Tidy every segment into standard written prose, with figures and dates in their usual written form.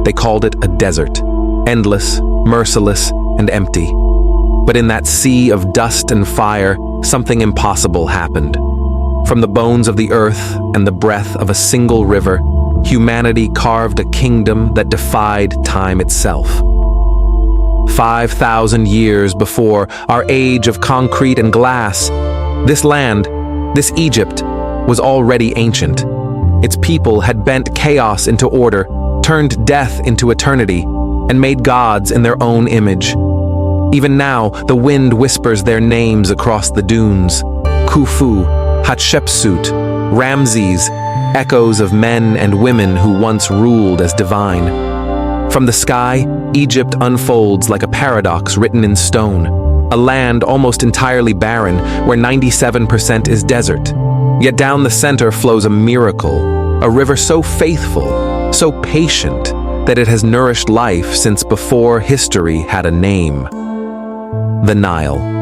They called it a desert, endless, merciless, and empty. But in that sea of dust and fire, something impossible happened. From the bones of the earth and the breath of a single river, humanity carved a kingdom that defied time itself. 5,000 years before our age of concrete and glass, this land, this Egypt, was already ancient. Its people had bent chaos into order, turned death into eternity, and made gods in their own image. Even now, the wind whispers their names across the dunes. Khufu, Hatshepsut, Ramses, echoes of men and women who once ruled as divine. From the sky, Egypt unfolds like a paradox written in stone, a land almost entirely barren where 97% is desert. Yet down the center flows a miracle, a river so faithful, so patient, that it has nourished life since before history had a name. The Nile.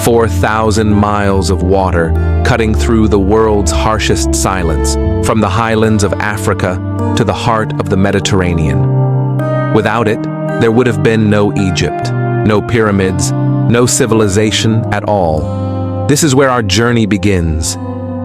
4,000 miles of water cutting through the world's harshest silence, from the highlands of Africa to the heart of the Mediterranean. Without it, there would have been no Egypt, no pyramids, no civilization at all. This is where our journey begins.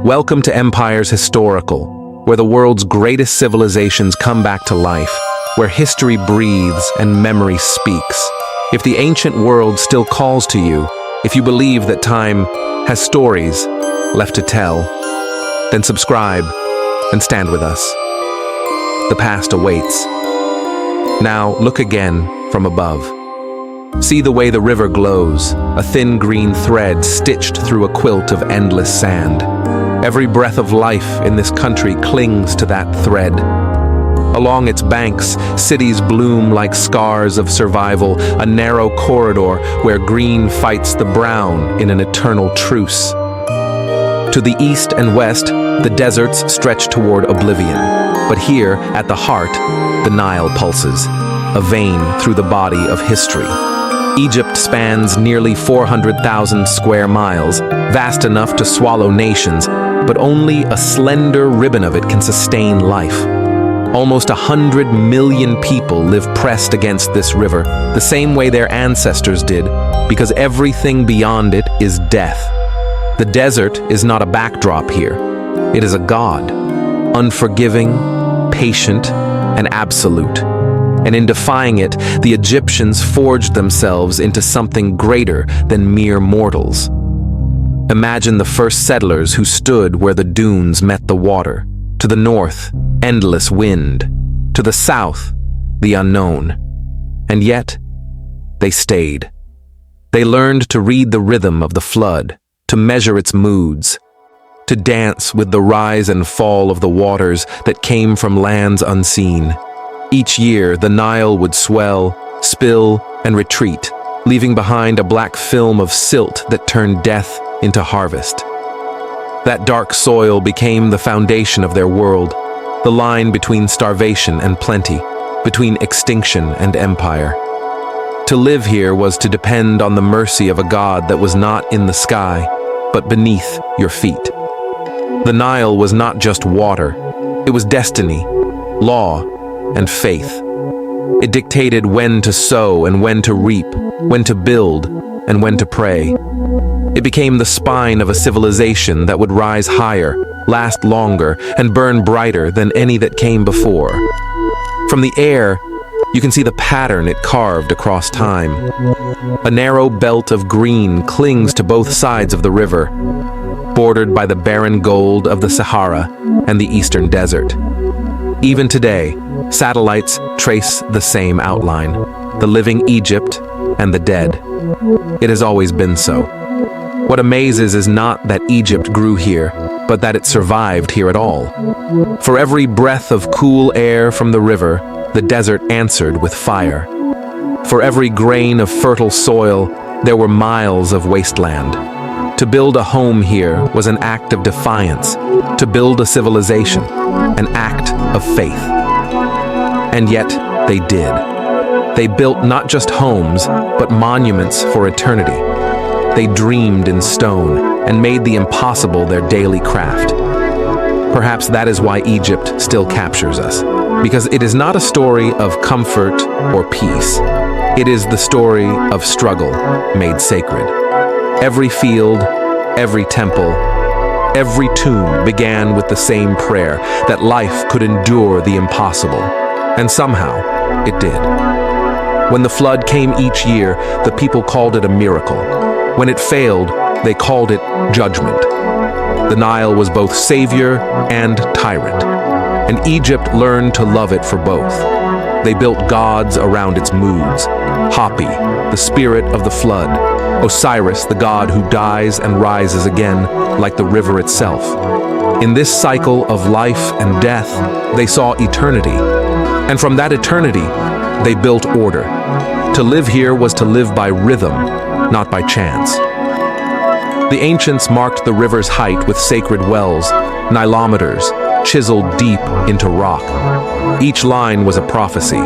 Welcome to Empires Historical, where the world's greatest civilizations come back to life, where history breathes and memory speaks. If the ancient world still calls to you, if you believe that time has stories left to tell, then subscribe and stand with us. The past awaits. Now look again from above. See the way the river glows, a thin green thread stitched through a quilt of endless sand. Every breath of life in this country clings to that thread. Along its banks, cities bloom like scars of survival, a narrow corridor where green fights the brown in an eternal truce. To the east and west, the deserts stretch toward oblivion. But here, at the heart, the Nile pulses, a vein through the body of history. Egypt spans nearly 400,000 square miles, vast enough to swallow nations, but only a slender ribbon of it can sustain life. Almost 100 million people live pressed against this river, the same way their ancestors did, because everything beyond it is death. The desert is not a backdrop here. It is a god, unforgiving, patient, and absolute. And in defying it, the Egyptians forged themselves into something greater than mere mortals. Imagine the first settlers who stood where the dunes met the water. To the north, endless wind. To the south, the unknown. And yet, they stayed. They learned to read the rhythm of the flood, to measure its moods, to dance with the rise and fall of the waters that came from lands unseen. Each year, the Nile would swell, spill, and retreat, leaving behind a black film of silt that turned death into harvest. That dark soil became the foundation of their world, the line between starvation and plenty, between extinction and empire. To live here was to depend on the mercy of a god that was not in the sky, but beneath your feet. The Nile was not just water, it was destiny, law, and faith. It dictated when to sow and when to reap, when to build and when to pray. It became the spine of a civilization that would rise higher, last longer, and burn brighter than any that came before. From the air, you can see the pattern it carved across time. A narrow belt of green clings to both sides of the river, bordered by the barren gold of the Sahara and the eastern desert. Even today, satellites trace the same outline, the living Egypt and the dead. It has always been so. What amazes is not that Egypt grew here, but that it survived here at all. For every breath of cool air from the river, the desert answered with fire. For every grain of fertile soil, there were miles of wasteland. To build a home here was an act of defiance. To build a civilization, an act of faith. And yet, they did. They built not just homes, but monuments for eternity. They dreamed in stone and made the impossible their daily craft. Perhaps that is why Egypt still captures us. because it is not a story of comfort or peace. It is the story of struggle made sacred. Every field, every temple, every tomb began with the same prayer that life could endure the impossible. And somehow, it did. When the flood came each year, the people called it a miracle. When it failed, they called it judgment. The Nile was both savior and tyrant, and Egypt learned to love it for both. They built gods around its moods. Hapi, the spirit of the flood. Osiris, the god who dies and rises again, like the river itself. In this cycle of life and death, they saw eternity. And from that eternity, they built order. To live here was to live by rhythm, not by chance. The ancients marked the river's height with sacred wells, nilometers, chiseled deep into rock. Each line was a prophecy.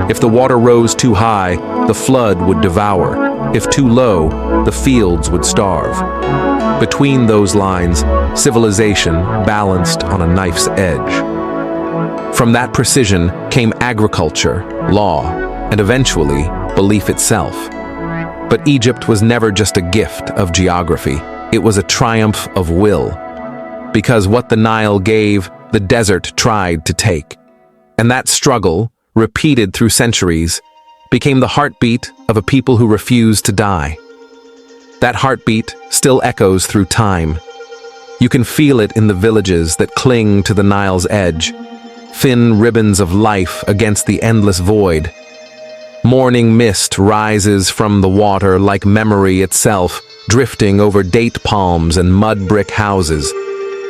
If the water rose too high, the flood would devour. If too low, the fields would starve. Between those lines, civilization balanced on a knife's edge. From that precision came agriculture, law, and eventually, belief itself. But Egypt was never just a gift of geography. It was a triumph of will. Because what the Nile gave, the desert tried to take. And that struggle, repeated through centuries, became the heartbeat of a people who refused to die. That heartbeat still echoes through time. You can feel it in the villages that cling to the Nile's edge, thin ribbons of life against the endless void. Morning mist rises from the water like memory itself, drifting over date palms and mud brick houses,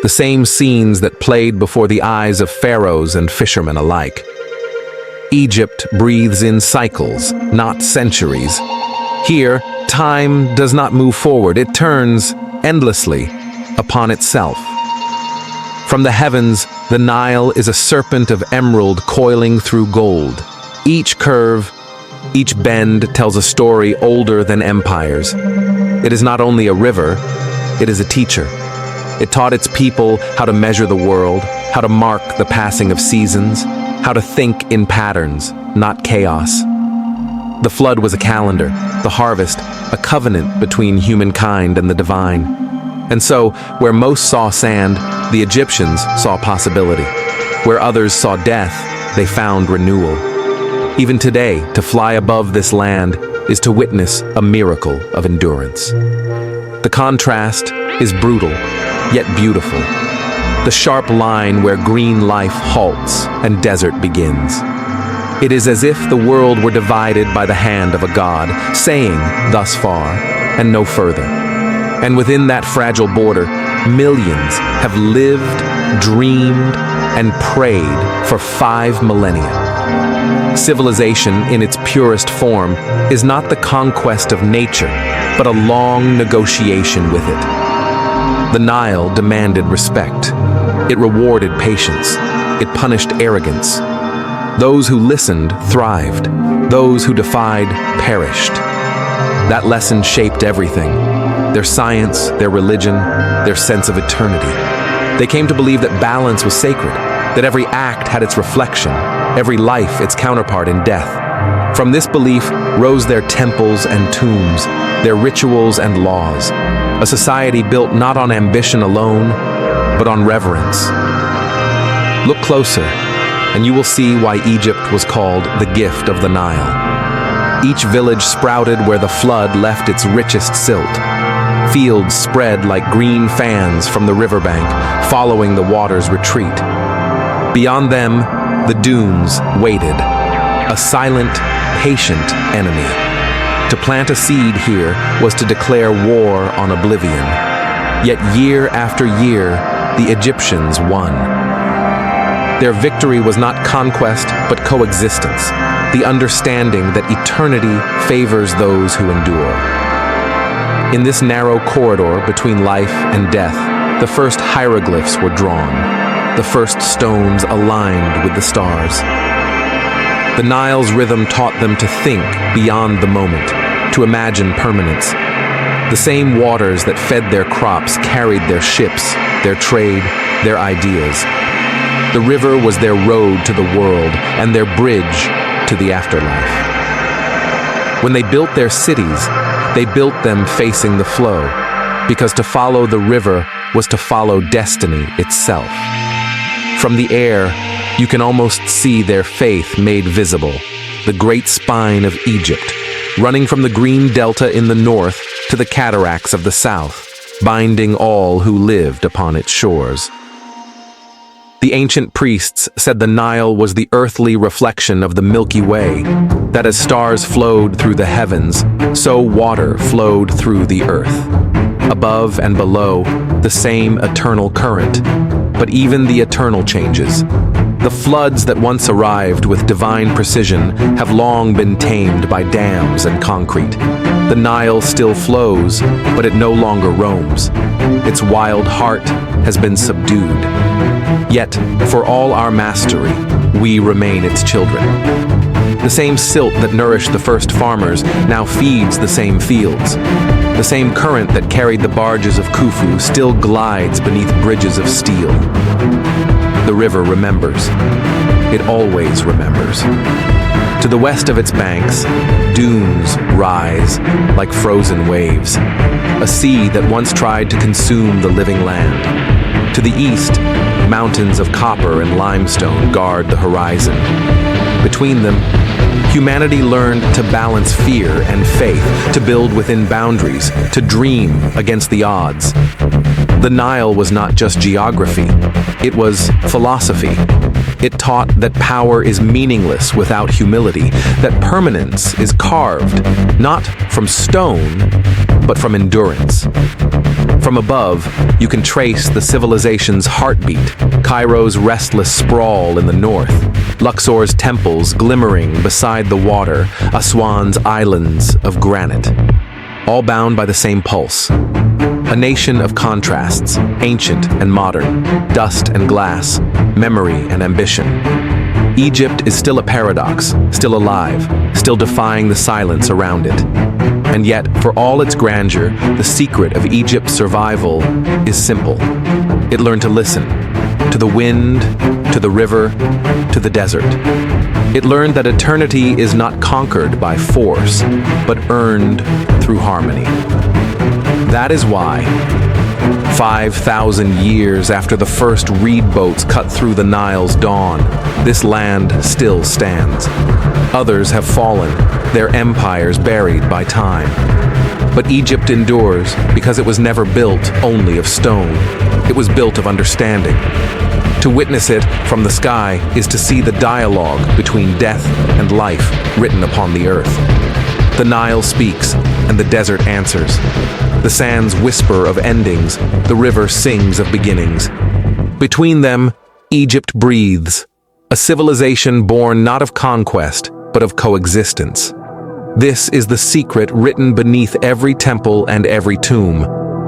the same scenes that played before the eyes of pharaohs and fishermen alike. Egypt breathes in cycles, not centuries. Here, time does not move forward, it turns endlessly upon itself. From the heavens, the Nile is a serpent of emerald coiling through gold. Each curve, each bend tells a story older than empires. It is not only a river, it is a teacher. It taught its people how to measure the world, how to mark the passing of seasons, how to think in patterns, not chaos. The flood was a calendar, the harvest, a covenant between humankind and the divine. And so, where most saw sand, the Egyptians saw possibility. Where others saw death, they found renewal. Even today, to fly above this land is to witness a miracle of endurance. The contrast is brutal, yet beautiful. The sharp line where green life halts and desert begins. It is as if the world were divided by the hand of a god, saying, thus far, and no further. And within that fragile border, millions have lived, dreamed, and prayed for 5 millennia. Civilization, in its purest form, is not the conquest of nature, but a long negotiation with it. The Nile demanded respect. It rewarded patience. It punished arrogance. Those who listened thrived. Those who defied perished. That lesson shaped everything. Their science, their religion, their sense of eternity. They came to believe that balance was sacred, that every act had its reflection, every life its counterpart in death. From this belief rose their temples and tombs, their rituals and laws, a society built not on ambition alone, but on reverence. Look closer, and you will see why Egypt was called the gift of the Nile. Each village sprouted where the flood left its richest silt. Fields spread like green fans from the riverbank, following the water's retreat. Beyond them, the dunes waited, a silent, patient enemy. To plant a seed here was to declare war on oblivion. Yet year after year, the Egyptians won. Their victory was not conquest, but coexistence, the understanding that eternity favors those who endure. In this narrow corridor between life and death, the first hieroglyphs were drawn, the first stones aligned with the stars. The Nile's rhythm taught them to think beyond the moment, to imagine permanence. The same waters that fed their crops carried their ships, their trade, their ideas. The river was their road to the world and their bridge to the afterlife. When they built their cities, they built them facing the flow, because to follow the river was to follow destiny itself. From the air, you can almost see their faith made visible, the great spine of Egypt, running from the green delta in the north to the cataracts of the south, binding all who lived upon its shores. The ancient priests said the Nile was the earthly reflection of the Milky Way, that as stars flowed through the heavens, so water flowed through the earth. Above and below, the same eternal current, but even the eternal changes. The floods that once arrived with divine precision have long been tamed by dams and concrete. The Nile still flows, but it no longer roams. Its wild heart has been subdued. Yet, for all our mastery, we remain its children. The same silt that nourished the first farmers now feeds the same fields. The same current that carried the barges of Khufu still glides beneath bridges of steel. The river remembers. It always remembers. To the west of its banks, dunes rise like frozen waves, a sea that once tried to consume the living land. To the east, mountains of copper and limestone guard the horizon. Between them, humanity learned to balance fear and faith, to build within boundaries, to dream against the odds. The Nile was not just geography, it was philosophy. It taught that power is meaningless without humility, that permanence is carved, not from stone, but from endurance. From above, you can trace the civilization's heartbeat, Cairo's restless sprawl in the north, Luxor's temples glimmering beside the water, Aswan's islands of granite, all bound by the same pulse. A nation of contrasts, ancient and modern, dust and glass, memory and ambition. Egypt is still a paradox, still alive, still defying the silence around it. And yet, for all its grandeur, the secret of Egypt's survival is simple. It learned to listen, to the wind, to the river, to the desert. It learned that eternity is not conquered by force, but earned through harmony. That is why, 5,000 years after the first reed boats cut through the Nile's dawn, this land still stands. Others have fallen, their empires buried by time. But Egypt endures because it was never built only of stone. It was built of understanding. To witness it from the sky is to see the dialogue between death and life written upon the earth. The Nile speaks, and the desert answers. The sands whisper of endings, the river sings of beginnings. Between them, Egypt breathes, a civilization born not of conquest, but of coexistence. This is the secret written beneath every temple and every tomb,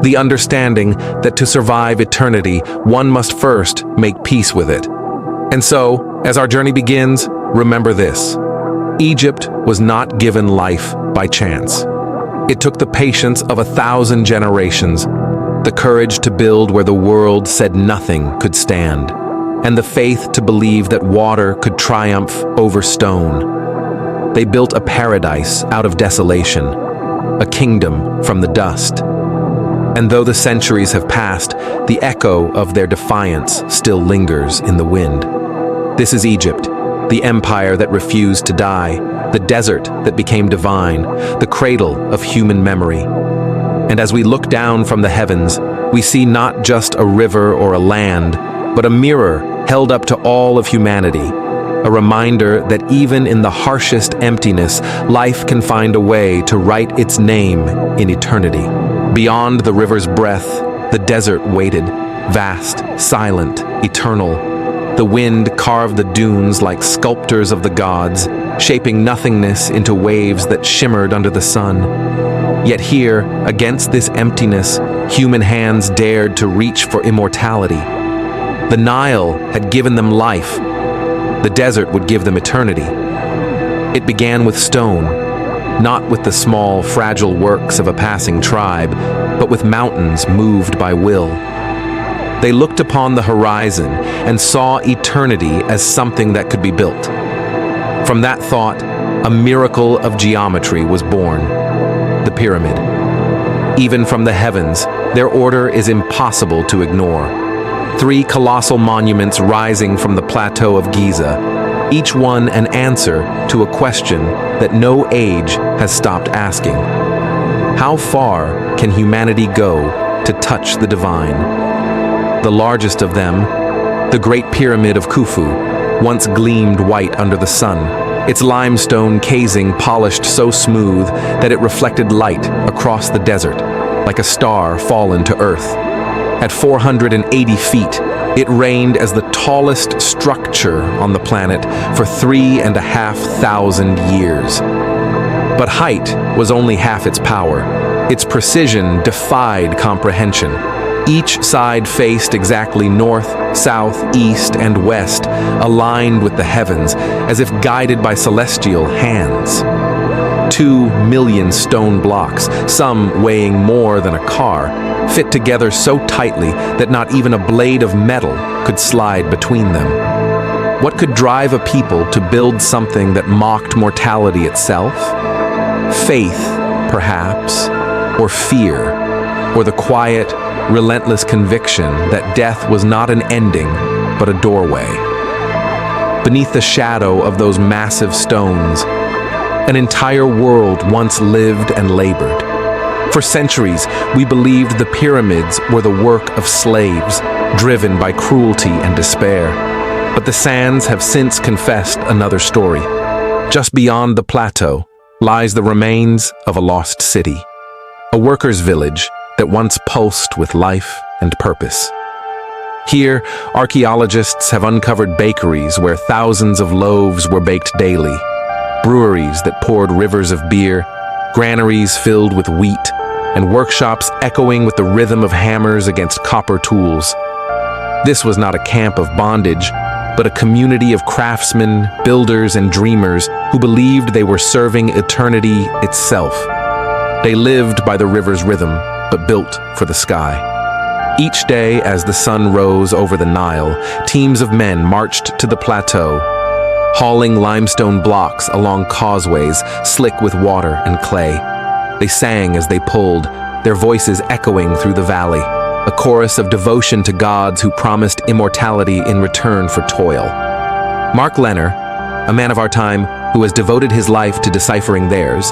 the understanding that to survive eternity, one must first make peace with it. And so, as our journey begins, remember this. Egypt was not given life by chance. It took the patience of 1,000 generations, the courage to build where the world said nothing could stand, and the faith to believe that water could triumph over stone. They built a paradise out of desolation, a kingdom from the dust. And though the centuries have passed, the echo of their defiance still lingers in the wind. This is Egypt, the empire that refused to die, the desert that became divine, the cradle of human memory. And as we look down from the heavens, we see not just a river or a land, but a mirror held up to all of humanity, a reminder that even in the harshest emptiness, life can find a way to write its name in eternity. Beyond the river's breath, the desert waited, vast, silent, eternal. The wind carved the dunes like sculptors of the gods, shaping nothingness into waves that shimmered under the sun. Yet here, against this emptiness, human hands dared to reach for immortality. The Nile had given them life. The desert would give them eternity. It began with stone, not with the small, fragile works of a passing tribe, but with mountains moved by will. They looked upon the horizon and saw eternity as something that could be built. From that thought, a miracle of geometry was born: the pyramid. Even from the heavens, their order is impossible to ignore. 3 colossal monuments rising from the plateau of Giza, each one an answer to a question that no age has stopped asking. How far can humanity go to touch the divine? The largest of them, the Great Pyramid of Khufu, once gleamed white under the sun, its limestone casing polished so smooth that it reflected light across the desert, like a star fallen to earth. At 480 feet, it reigned as the tallest structure on the planet for 3,500 years. But height was only half its power. Its precision defied comprehension. Each side faced exactly north, south, east, and west, aligned with the heavens, as if guided by celestial hands. 2 million stone blocks, some weighing more than a car, fit together so tightly that not even a blade of metal could slide between them. What could drive a people to build something that mocked mortality itself? Faith, perhaps, or fear, or the quiet, relentless conviction that death was not an ending, but a doorway. Beneath the shadow of those massive stones, an entire world once lived and labored. For centuries, we believed the pyramids were the work of slaves, driven by cruelty and despair. But the sands have since confessed another story. Just beyond the plateau lies the remains of a lost city, a workers' village that once pulsed with life and purpose. Here, archaeologists have uncovered bakeries where thousands of loaves were baked daily, breweries that poured rivers of beer, granaries filled with wheat, and workshops echoing with the rhythm of hammers against copper tools. This was not a camp of bondage, but a community of craftsmen, builders, and dreamers who believed they were serving eternity itself. They lived by the river's rhythm, but built for the sky. Each day, as the sun rose over the Nile, teams of men marched to the plateau, hauling limestone blocks along causeways slick with water and clay. They sang as they pulled, their voices echoing through the valley, a chorus of devotion to gods who promised immortality in return for toil. Mark Lenner, a man of our time who has devoted his life to deciphering theirs,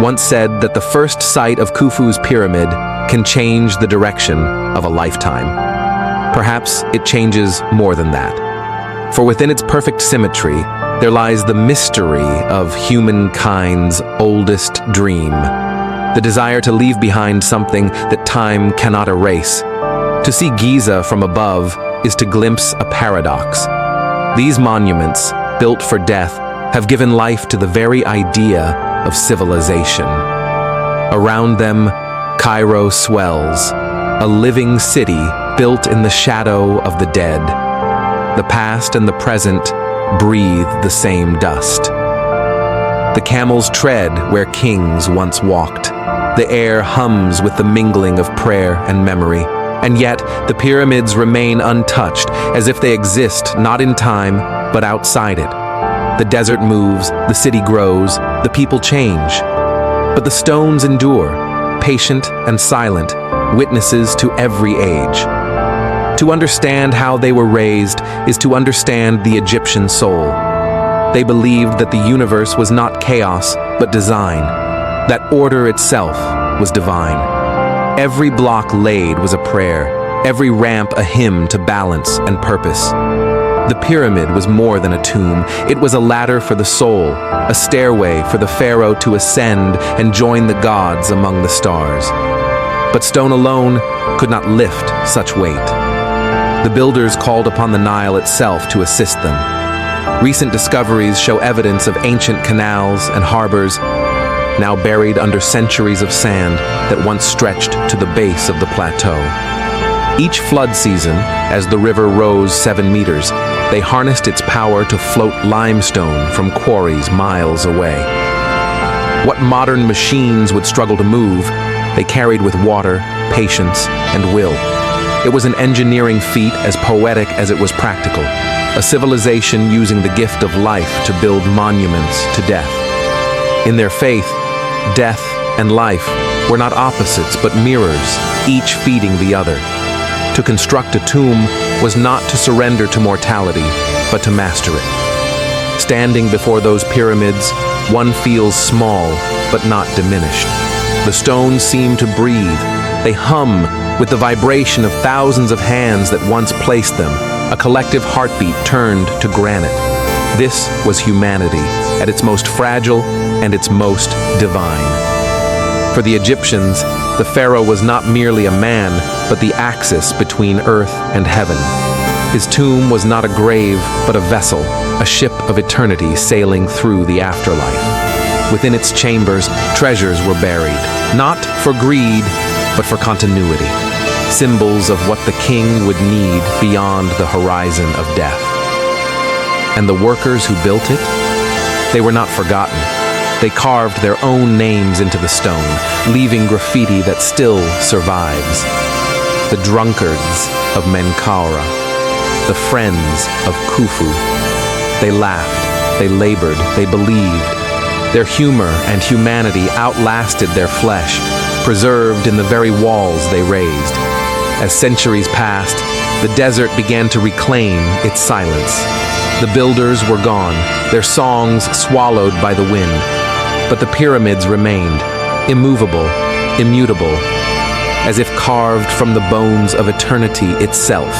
once said that the first sight of Khufu's pyramid can change the direction of a lifetime. Perhaps it changes more than that. For within its perfect symmetry, there lies the mystery of humankind's oldest dream, the desire to leave behind something that time cannot erase. To see Giza from above is to glimpse a paradox. These monuments, built for death, have given life to the very idea of civilization. Around them, Cairo swells, a living city built in the shadow of the dead. The past and the present breathe the same dust. The camels tread where kings once walked. The air hums with the mingling of prayer and memory. And yet, the pyramids remain untouched, as if they exist not in time, but outside it. The desert moves, the city grows, the people change. But the stones endure, patient and silent, witnesses to every age. To understand how they were raised is to understand the Egyptian soul. They believed that the universe was not chaos, but design, that order itself was divine. Every block laid was a prayer, every ramp a hymn to balance and purpose. The pyramid was more than a tomb. It was a ladder for the soul, a stairway for the pharaoh to ascend and join the gods among the stars. But stone alone could not lift such weight. The builders called upon the Nile itself to assist them. Recent discoveries show evidence of ancient canals and harbors, now buried under centuries of sand that once stretched to the base of the plateau. Each flood season, as the river rose 7 meters, they harnessed its power to float limestone from quarries miles away. What modern machines would struggle to move, they carried with water, patience, and will. It was an engineering feat as poetic as it was practical, a civilization using the gift of life to build monuments to death. In their faith, death and life were not opposites but mirrors, each feeding the other. To construct a tomb was not to surrender to mortality, but to master it. Standing before those pyramids, one feels small but not diminished. The stones seem to breathe. They hum with the vibration of thousands of hands that once placed them, a collective heartbeat turned to granite. This was humanity at its most fragile and its most divine. For the Egyptians, the pharaoh was not merely a man, but the axis between earth and heaven. His tomb was not a grave, but a vessel, a ship of eternity sailing through the afterlife. Within its chambers, treasures were buried, not for greed, but for continuity, symbols of what the king would need beyond the horizon of death. And the workers who built it? They were not forgotten. They carved their own names into the stone, leaving graffiti that still survives. The drunkards of Menkaura, the friends of Khufu. They laughed, they labored, they believed. Their humor and humanity outlasted their flesh, preserved in the very walls they raised. As centuries passed, the desert began to reclaim its silence. The builders were gone, their songs swallowed by the wind. But the pyramids remained, immovable, immutable, as if carved from the bones of eternity itself.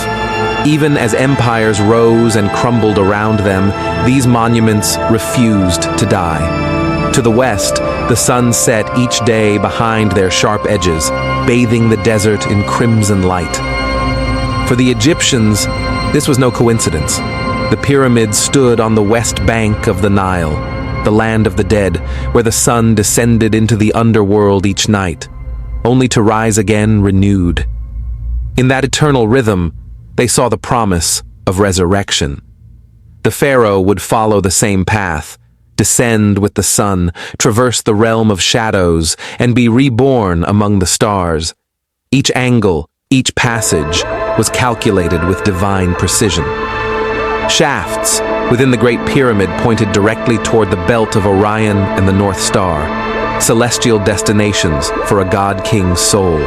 Even as empires rose and crumbled around them, these monuments refused to die. To the west, the sun set each day behind their sharp edges, bathing the desert in crimson light. For the Egyptians, this was no coincidence. The pyramids stood on the west bank of the Nile, the land of the dead, where the sun descended into the underworld each night, only to rise again renewed. In that eternal rhythm, they saw the promise of resurrection. The pharaoh would follow the same path, descend with the sun, traverse the realm of shadows, and be reborn among the stars. Each angle, each passage, was calculated with divine precision. Shafts within the Great Pyramid pointed directly toward the belt of Orion and the North Star, celestial destinations for a god-king's soul.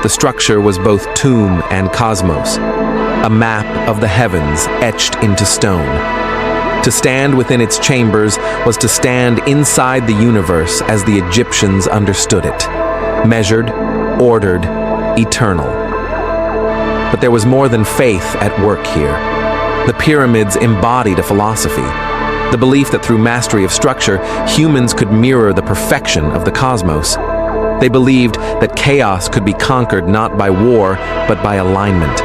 The structure was both tomb and cosmos, a map of the heavens etched into stone. To stand within its chambers was to stand inside the universe as the Egyptians understood it, measured, ordered, eternal. But there was more than faith at work here. The pyramids embodied a philosophy, the belief that through mastery of structure, humans could mirror the perfection of the cosmos. They believed that chaos could be conquered not by war, but by alignment.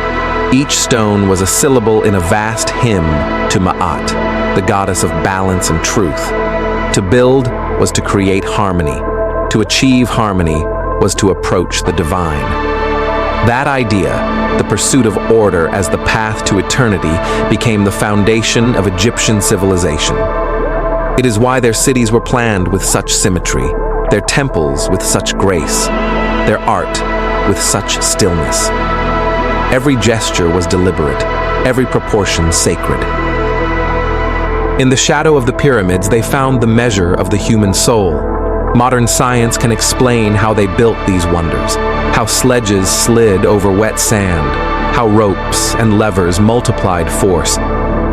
Each stone was a syllable in a vast hymn to Ma'at, the goddess of balance and truth. To build was to create harmony. To achieve harmony was to approach the divine. That idea, the pursuit of order as the path to eternity, became the foundation of Egyptian civilization. It is why their cities were planned with such symmetry, their temples with such grace, their art with such stillness. Every gesture was deliberate, every proportion sacred. In the shadow of the pyramids, they found the measure of the human soul. Modern science can explain how they built these wonders, how sledges slid over wet sand, how ropes and levers multiplied force,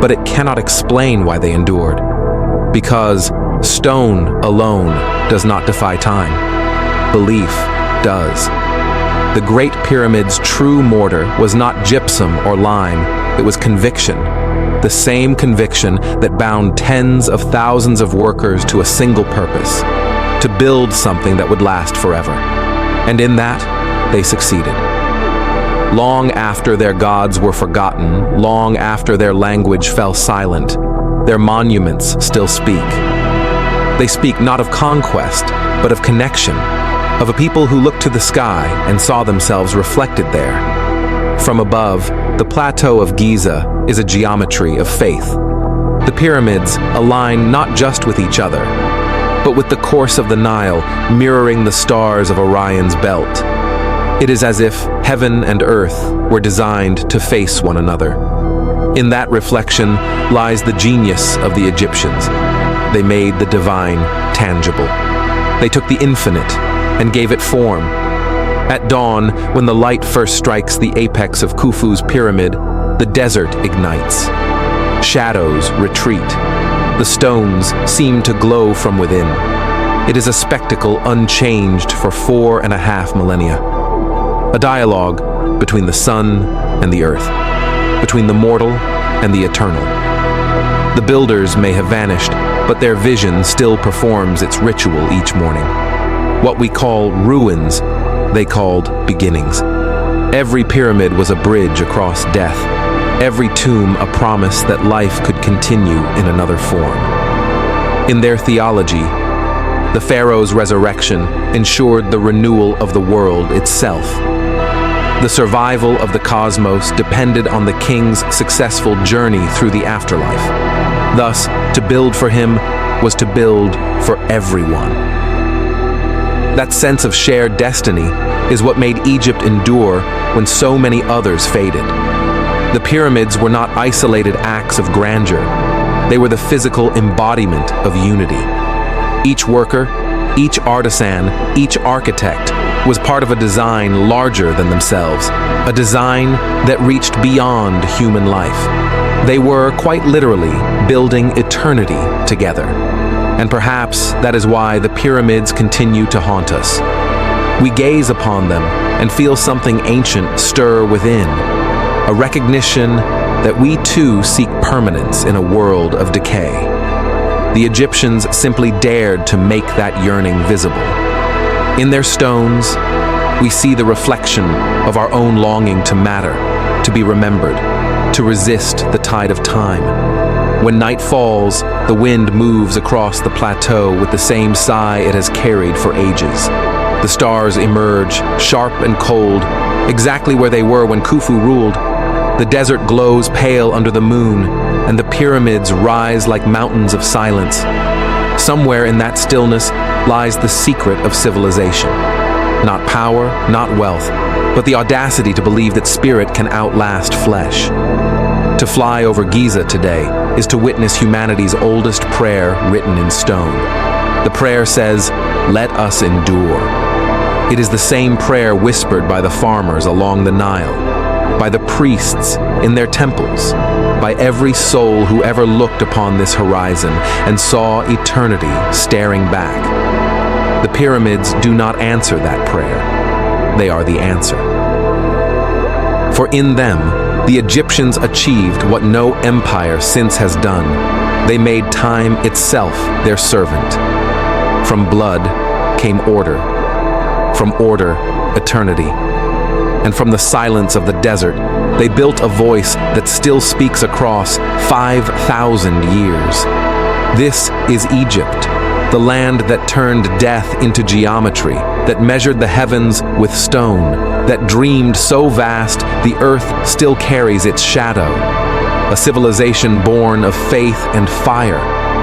but it cannot explain why they endured. Because stone alone does not defy time. Belief does. The Great Pyramid's true mortar was not gypsum or lime, it was conviction. The same conviction that bound tens of thousands of workers to a single purpose, to build something that would last forever. And in that, they succeeded. Long after their gods were forgotten, long after their language fell silent, their monuments still speak. They speak not of conquest, but of connection, of a people who looked to the sky and saw themselves reflected there. From above, the plateau of Giza is a geometry of faith. The pyramids align not just with each other, but with the course of the Nile, mirroring the stars of Orion's belt. It is as if heaven and earth were designed to face one another. In that reflection lies the genius of the Egyptians. They made the divine tangible. They took the infinite and gave it form. At dawn, when the light first strikes the apex of Khufu's pyramid, the desert ignites. Shadows retreat. The stones seem to glow from within. It is a spectacle unchanged for 4.5 millennia. A dialogue between the sun and the earth, between the mortal and the eternal. The builders may have vanished, but their vision still performs its ritual each morning. What we call ruins, they called beginnings. Every pyramid was a bridge across death. Every tomb a promise that life could continue in another form. In their theology, the pharaoh's resurrection ensured the renewal of the world itself. The survival of the cosmos depended on the king's successful journey through the afterlife. Thus, to build for him was to build for everyone. That sense of shared destiny is what made Egypt endure when so many others faded. The pyramids were not isolated acts of grandeur. They were the physical embodiment of unity. Each worker, each artisan, each architect was part of a design larger than themselves, a design that reached beyond human life. They were, quite literally, building eternity together. And perhaps that is why the pyramids continue to haunt us. We gaze upon them and feel something ancient stir within, a recognition that we too seek permanence in a world of decay. The Egyptians simply dared to make that yearning visible. In their stones, we see the reflection of our own longing to matter, to be remembered, to resist the tide of time. When night falls, the wind moves across the plateau with the same sigh it has carried for ages. The stars emerge, sharp and cold, exactly where they were when Khufu ruled. The desert glows pale under the moon, and the pyramids rise like mountains of silence. Somewhere in that stillness lies the secret of civilization. Not power, not wealth, but the audacity to believe that spirit can outlast flesh. To fly over Giza today is to witness humanity's oldest prayer written in stone. The prayer says, "Let us endure." It is the same prayer whispered by the farmers along the Nile, by the priests in their temples, by every soul who ever looked upon this horizon and saw eternity staring back. The pyramids do not answer that prayer. They are the answer. For in them, the Egyptians achieved what no empire since has done. They made time itself their servant. From blood came order. From order, eternity. And from the silence of the desert, they built a voice that still speaks across 5,000 years. This is Egypt, the land that turned death into geometry, that measured the heavens with stone, that dreamed so vast the earth still carries its shadow. A civilization born of faith and fire,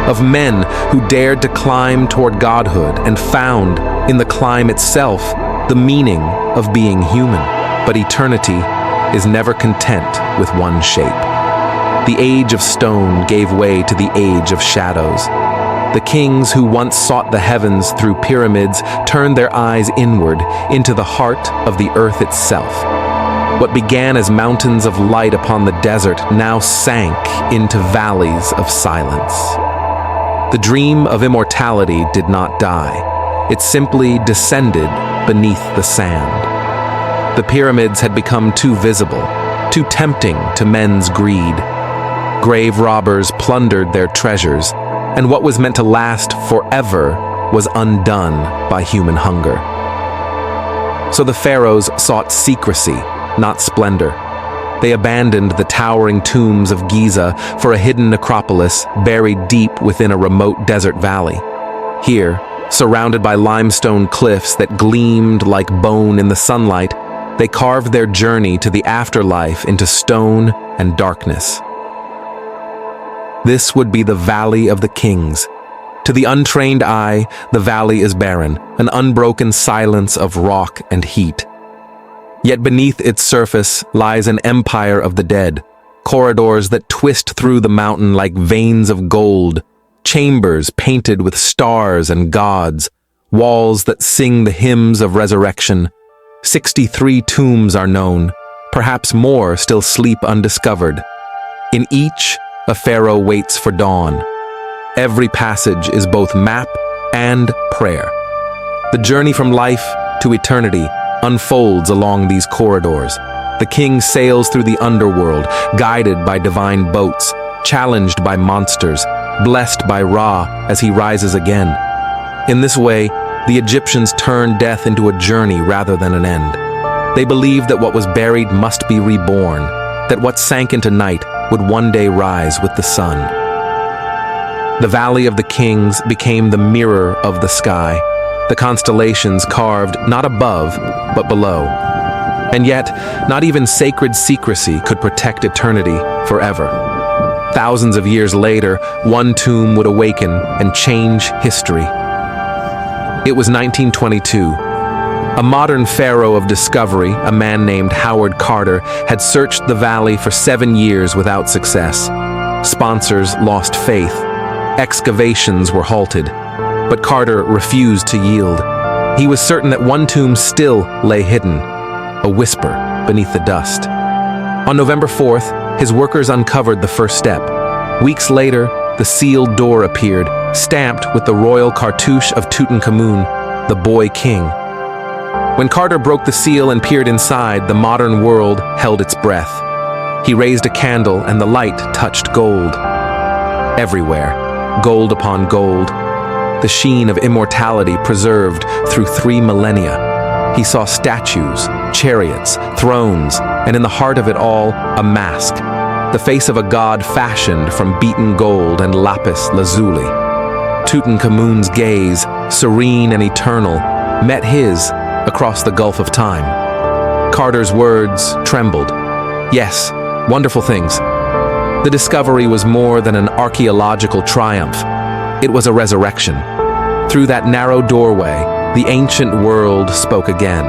of men who dared to climb toward godhood and found, in the climb itself, the meaning of being human. But eternity is never content with one shape. The age of stone gave way to the age of shadows. The kings who once sought the heavens through pyramids turned their eyes inward into the heart of the earth itself. What began as mountains of light upon the desert now sank into valleys of silence. The dream of immortality did not die. It simply descended beneath the sand. The pyramids had become too visible, too tempting to men's greed. Grave robbers plundered their treasures, and what was meant to last forever was undone by human hunger. So the pharaohs sought secrecy, not splendor. They abandoned the towering tombs of Giza for a hidden necropolis buried deep within a remote desert valley. Here, surrounded by limestone cliffs that gleamed like bone in the sunlight, they carved their journey to the afterlife into stone and darkness. This would be the Valley of the Kings. To the untrained eye, the valley is barren, an unbroken silence of rock and heat. Yet beneath its surface lies an empire of the dead, corridors that twist through the mountain like veins of gold, chambers painted with stars and gods, walls that sing the hymns of resurrection. 63 tombs are known, perhaps more still sleep undiscovered. In each, a pharaoh waits for dawn. Every passage is both map and prayer. The journey from life to eternity unfolds along these corridors. The king sails through the underworld, guided by divine boats, challenged by monsters, blessed by Ra as he rises again. In this way, the Egyptians turned death into a journey rather than an end. They believed that what was buried must be reborn, that what sank into night would one day rise with the sun. The Valley of the Kings became the mirror of the sky, the constellations carved not above, but below. And yet, not even sacred secrecy could protect eternity forever. Thousands of years later, one tomb would awaken and change history. It was 1922. A modern pharaoh of discovery, a man named Howard Carter, had searched the valley for 7 years without success. Sponsors lost faith. Excavations were halted. But Carter refused to yield. He was certain that one tomb still lay hidden, a whisper beneath the dust. On November 4th, his workers uncovered the first step. Weeks later, the sealed door appeared, stamped with the royal cartouche of Tutankhamun, the boy king. When Carter broke the seal and peered inside, the modern world held its breath. He raised a candle and the light touched gold. Everywhere, gold upon gold, the sheen of immortality preserved through 3 millennia. He saw statues, chariots, thrones, and in the heart of it all, a mask, the face of a god fashioned from beaten gold and lapis lazuli. Tutankhamun's gaze, serene and eternal, met his across the gulf of time. Carter's words trembled. Yes, wonderful things. The discovery was more than an archaeological triumph. It was a resurrection. Through that narrow doorway, the ancient world spoke again.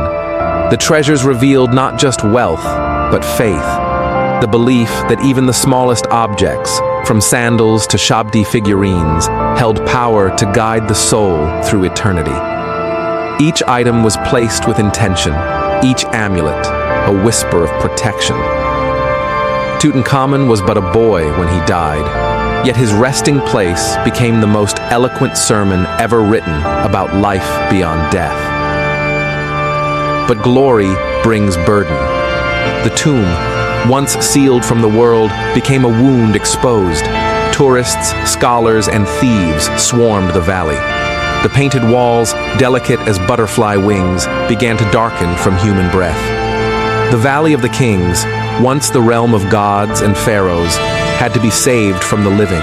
The treasures revealed not just wealth, but faith. The belief that even the smallest objects, from sandals to Shabdi figurines, held power to guide the soul through eternity. Each item was placed with intention, each amulet, a whisper of protection. Tutankhamun was but a boy when he died, yet his resting place became the most eloquent sermon ever written about life beyond death. But glory brings burden. The tomb, once sealed from the world, became a wound exposed. Tourists, scholars, and thieves swarmed the valley. The painted walls, delicate as butterfly wings, began to darken from human breath. The Valley of the Kings, once the realm of gods and pharaohs, had to be saved from the living.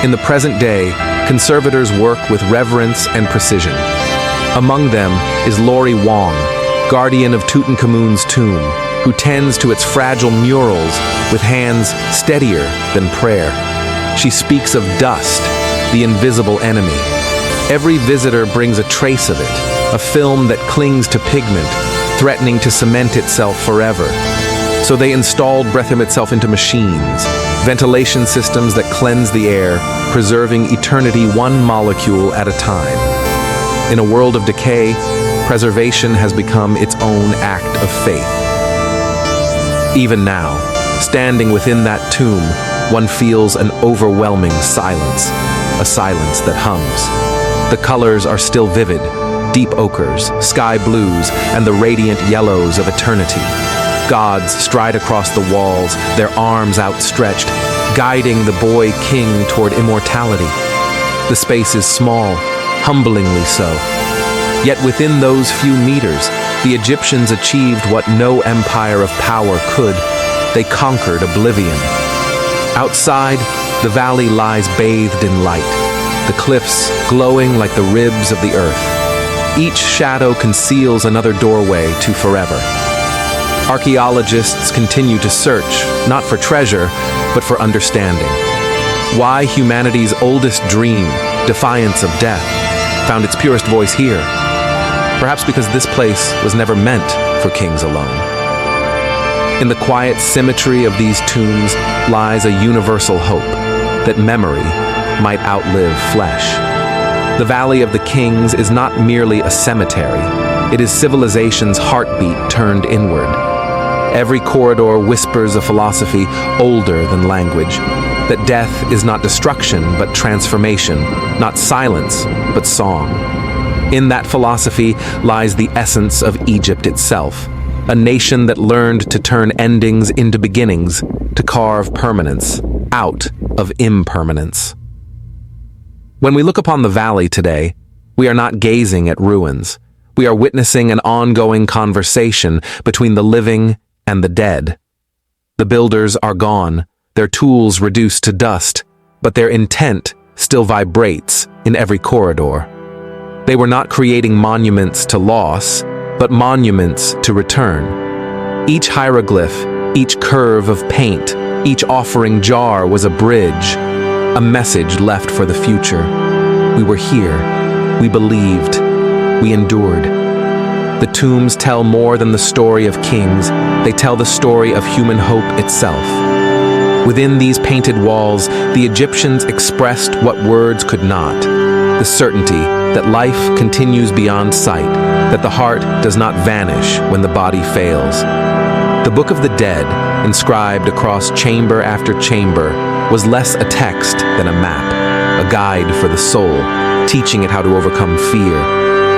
In the present day, conservators work with reverence and precision. Among them is Lori Wong, guardian of Tutankhamun's tomb, who tends to its fragile murals with hands steadier than prayer. She speaks of dust, the invisible enemy. Every visitor brings a trace of it, a film that clings to pigment, threatening to cement itself forever. So they installed Brethim itself into machines, ventilation systems that cleanse the air, preserving eternity one molecule at a time. In a world of decay, preservation has become its own act of faith. Even now, standing within that tomb, one feels an overwhelming silence, a silence that hums. The colors are still vivid, deep ochres, sky blues, and the radiant yellows of eternity. Gods stride across the walls, their arms outstretched, guiding the boy king toward immortality. The space is small, humblingly so. Yet within those few meters, the Egyptians achieved what no empire of power could. They conquered oblivion. Outside, the valley lies bathed in light, the cliffs glowing like the ribs of the earth. Each shadow conceals another doorway to forever. Archaeologists continue to search, not for treasure, but for understanding. Why humanity's oldest dream, defiance of death, found its purest voice here. Perhaps because this place was never meant for kings alone. In the quiet symmetry of these tombs lies a universal hope that memory might outlive flesh. The Valley of the Kings is not merely a cemetery. It is civilization's heartbeat turned inward. Every corridor whispers a philosophy older than language, that death is not destruction but transformation, not silence but song. In that philosophy lies the essence of Egypt itself, a nation that learned to turn endings into beginnings, to carve permanence out of impermanence. When we look upon the valley today, we are not gazing at ruins. We are witnessing an ongoing conversation between the living and the dead. The builders are gone, their tools reduced to dust, but their intent still vibrates in every corridor. They were not creating monuments to loss, but monuments to return. Each hieroglyph, each curve of paint, each offering jar was a bridge, a message left for the future. We were here, we believed, we endured. The tombs tell more than the story of kings, they tell the story of human hope itself. Within these painted walls, the Egyptians expressed what words could not, the certainty that life continues beyond sight, that the heart does not vanish when the body fails. The Book of the Dead, inscribed across chamber after chamber, was less a text than a map, a guide for the soul, teaching it how to overcome fear,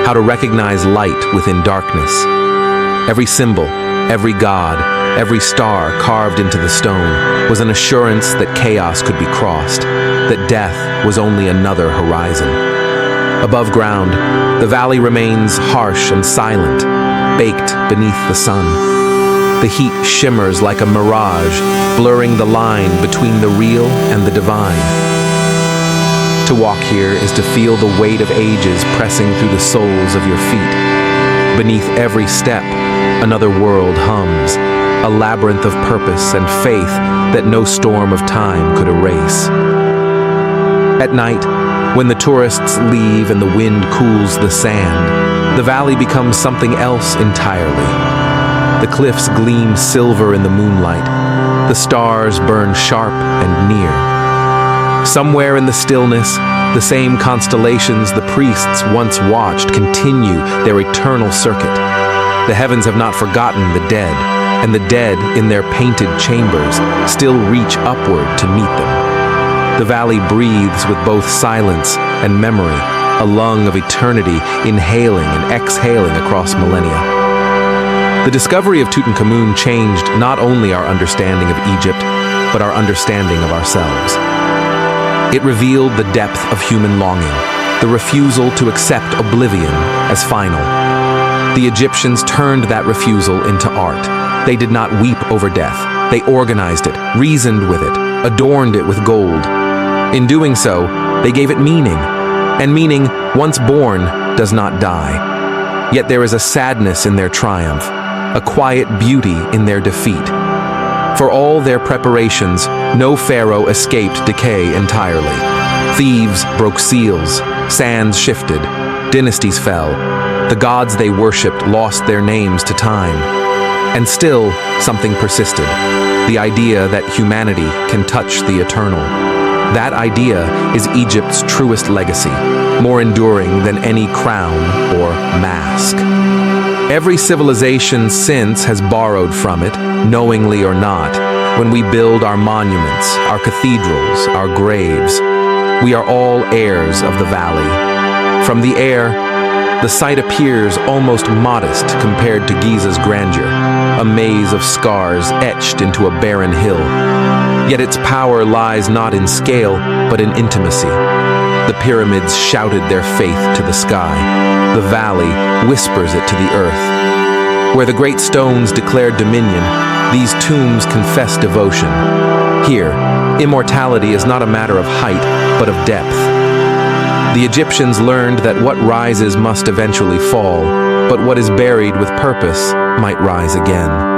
how to recognize light within darkness. Every symbol, every god, every star carved into the stone was an assurance that chaos could be crossed, that death was only another horizon. Above ground, the valley remains harsh and silent, baked beneath the sun. The heat shimmers like a mirage, blurring the line between the real and the divine. To walk here is to feel the weight of ages pressing through the soles of your feet. Beneath every step, another world hums, a labyrinth of purpose and faith that no storm of time could erase. At night, when the tourists leave and the wind cools the sand, the valley becomes something else entirely. The cliffs gleam silver in the moonlight. The stars burn sharp and near. Somewhere in the stillness, the same constellations the priests once watched continue their eternal circuit. The heavens have not forgotten the dead, and the dead in their painted chambers still reach upward to meet them. The valley breathes with both silence and memory, a lung of eternity inhaling and exhaling across millennia. The discovery of Tutankhamun changed not only our understanding of Egypt, but our understanding of ourselves. It revealed the depth of human longing, the refusal to accept oblivion as final. The Egyptians turned that refusal into art. They did not weep over death. They organized it, reasoned with it, adorned it with gold. In doing so, they gave it meaning, and meaning, once born, does not die. Yet there is a sadness in their triumph, a quiet beauty in their defeat. For all their preparations, no pharaoh escaped decay entirely. Thieves broke seals, sands shifted, dynasties fell. The gods they worshipped lost their names to time. And still, something persisted, the idea that humanity can touch the eternal. That idea is Egypt's truest legacy, more enduring than any crown or mask. Every civilization since has borrowed from it, knowingly or not, when we build our monuments, our cathedrals, our graves. We are all heirs of the valley. From the air, the site appears almost modest compared to Giza's grandeur, a maze of scars etched into a barren hill. Yet its power lies not in scale, but in intimacy. The pyramids shouted their faith to the sky. The valley whispers it to the earth. Where the great stones declared dominion, these tombs confess devotion. Here, immortality is not a matter of height, but of depth. The Egyptians learned that what rises must eventually fall, but what is buried with purpose might rise again.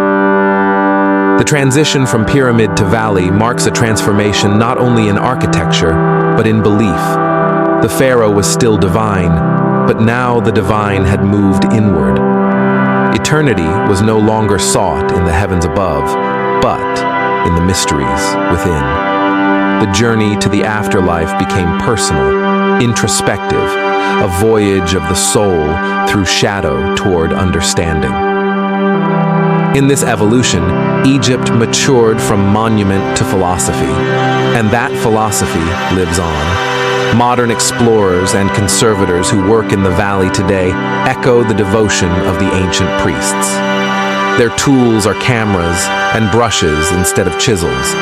The transition from pyramid to valley marks a transformation not only in architecture, but in belief. The pharaoh was still divine, but now the divine had moved inward. Eternity was no longer sought in the heavens above, but in the mysteries within. The journey to the afterlife became personal, introspective, a voyage of the soul through shadow toward understanding. In this evolution, Egypt matured from monument to philosophy, and that philosophy lives on. Modern explorers and conservators who work in the valley today echo the devotion of the ancient priests. Their tools are cameras and brushes instead of chisels,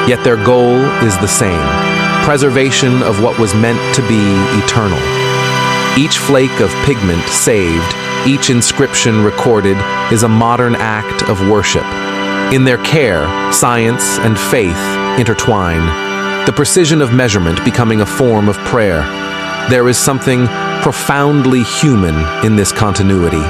yet their goal is the same: preservation of what was meant to be eternal. Each flake of pigment saved, each inscription recorded, is a modern act of worship. In their care, science and faith intertwine, the precision of measurement becoming a form of prayer. There is something profoundly human in this continuity.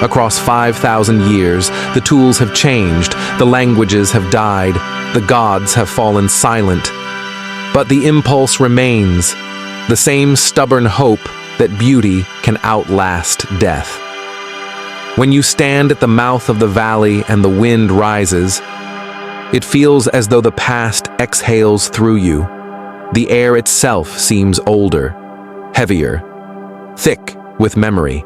Across 5,000 years, the tools have changed, the languages have died, the gods have fallen silent. But the impulse remains, the same stubborn hope that beauty can outlast death. When you stand at the mouth of the valley and the wind rises, it feels as though the past exhales through you. The air itself seems older, heavier, thick with memory.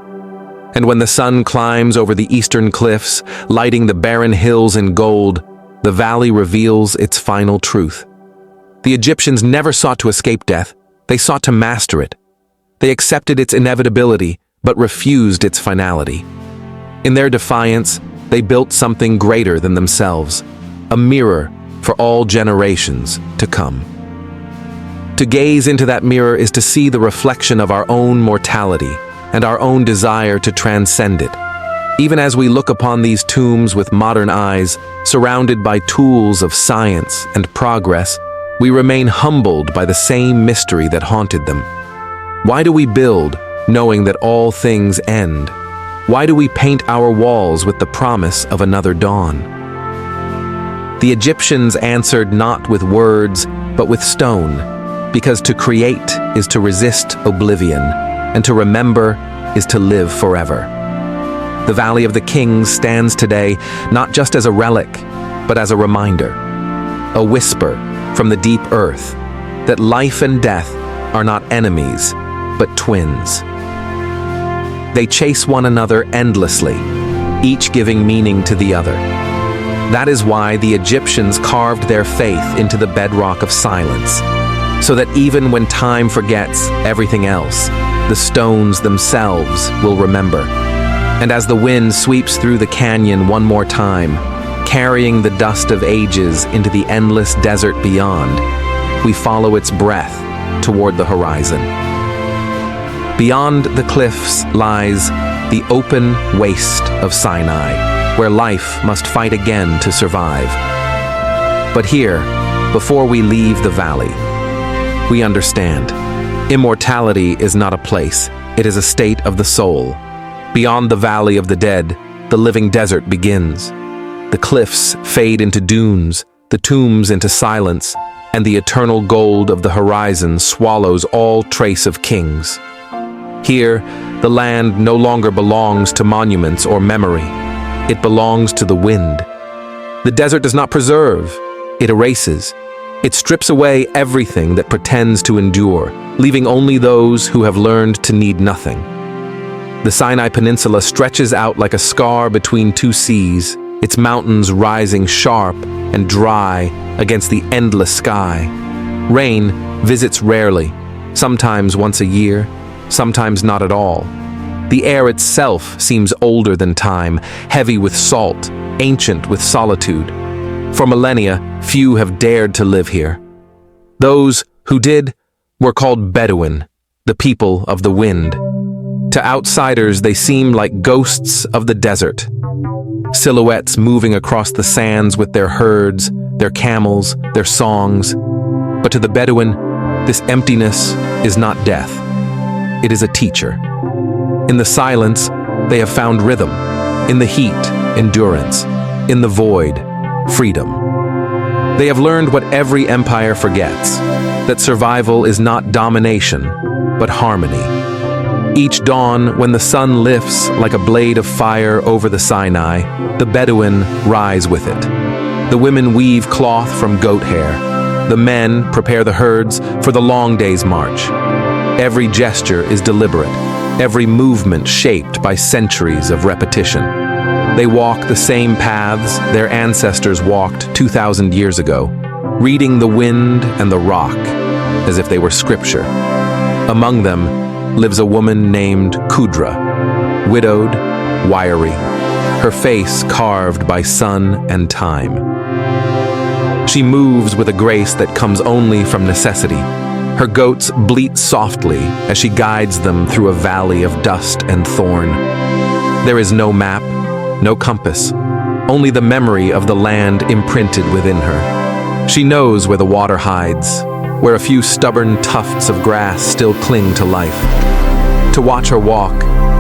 And when the sun climbs over the eastern cliffs, lighting the barren hills in gold, the valley reveals its final truth. The Egyptians never sought to escape death, they sought to master it. They accepted its inevitability, but refused its finality. In their defiance, they built something greater than themselves, a mirror for all generations to come. To gaze into that mirror is to see the reflection of our own mortality and our own desire to transcend it. Even as we look upon these tombs with modern eyes, surrounded by tools of science and progress, we remain humbled by the same mystery that haunted them. Why do we build, knowing that all things end? Why do we paint our walls with the promise of another dawn? The Egyptians answered not with words, but with stone, because to create is to resist oblivion, and to remember is to live forever. The Valley of the Kings stands today not just as a relic, but as a reminder, a whisper from the deep earth that life and death are not enemies, but twins. They chase one another endlessly, each giving meaning to the other. That is why the Egyptians carved their faith into the bedrock of silence, so that even when time forgets everything else, the stones themselves will remember. And as the wind sweeps through the canyon one more time, carrying the dust of ages into the endless desert beyond, we follow its breath toward the horizon. Beyond the cliffs lies the open waste of Sinai, where life must fight again to survive. But here, before we leave the valley, we understand. Immortality is not a place, it is a state of the soul. Beyond the valley of the dead, the living desert begins. The cliffs fade into dunes, the tombs into silence, and the eternal gold of the horizon swallows all trace of kings. Here, the land no longer belongs to monuments or memory. It belongs to the wind. The desert does not preserve, it erases. It strips away everything that pretends to endure, leaving only those who have learned to need nothing. The Sinai Peninsula stretches out like a scar between two seas, its mountains rising sharp and dry against the endless sky. Rain visits rarely, sometimes once a year, sometimes not at all. The air itself seems older than time, heavy with salt, ancient with solitude. For millennia, few have dared to live here. Those who did were called Bedouin, the people of the wind. To outsiders, they seem like ghosts of the desert, silhouettes moving across the sands with their herds, their camels, their songs. But to the Bedouin, this emptiness is not death. It is a teacher. In the silence, they have found rhythm. In the heat, endurance. In the void, freedom. They have learned what every empire forgets, that survival is not domination, but harmony. Each dawn, when the sun lifts like a blade of fire over the Sinai, the Bedouin rise with it. The women weave cloth from goat hair. The men prepare the herds for the long day's march. Every gesture is deliberate, every movement shaped by centuries of repetition. They walk the same paths their ancestors walked 2,000 years ago, reading the wind and the rock as if they were scripture. Among them lives a woman named Kudra, widowed, wiry, her face carved by sun and time. She moves with a grace that comes only from necessity. Her goats bleat softly as she guides them through a valley of dust and thorn. There is no map, no compass, only the memory of the land imprinted within her. She knows where the water hides, where a few stubborn tufts of grass still cling to life. To watch her walk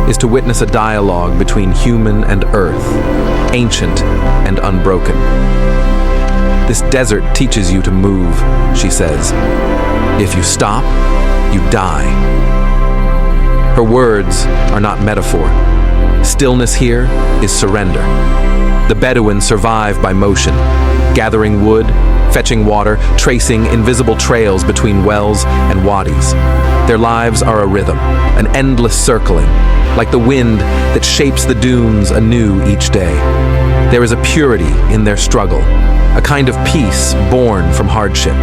is to witness a dialogue between human and earth, ancient and unbroken. This desert teaches you to move, she says. If you stop, you die. Her words are not metaphor. Stillness here is surrender. The Bedouin survive by motion, gathering wood, fetching water, tracing invisible trails between wells and wadis. Their lives are a rhythm, an endless circling, like the wind that shapes the dunes anew each day. There is a purity in their struggle, a kind of peace born from hardship.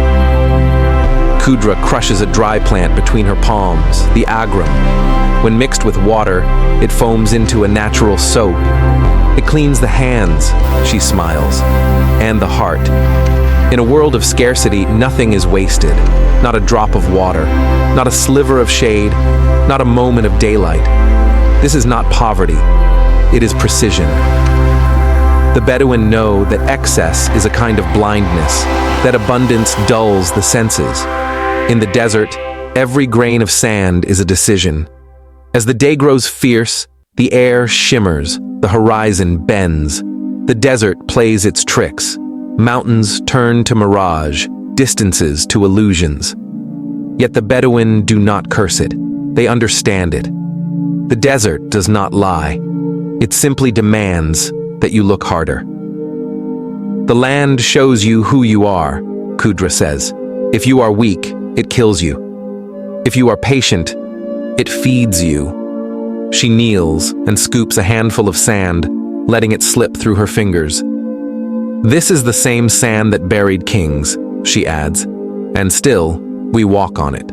Kudra crushes a dry plant between her palms, the agrum. When mixed with water, it foams into a natural soap. It cleans the hands, she smiles, and the heart. In a world of scarcity, nothing is wasted. Not a drop of water, not a sliver of shade, not a moment of daylight. This is not poverty, it is precision. The Bedouin know that excess is a kind of blindness, that abundance dulls the senses. In the desert, every grain of sand is a decision. As the day grows fierce, the air shimmers, the horizon bends. The desert plays its tricks. Mountains turn to mirage, distances to illusions. Yet the Bedouin do not curse it. They understand it. The desert does not lie. It simply demands that you look harder. The land shows you who you are, Kudra says. If you are weak, it kills you. If you are patient, it feeds you. She kneels and scoops a handful of sand, letting it slip through her fingers. This is the same sand that buried kings, she adds, and still, we walk on it.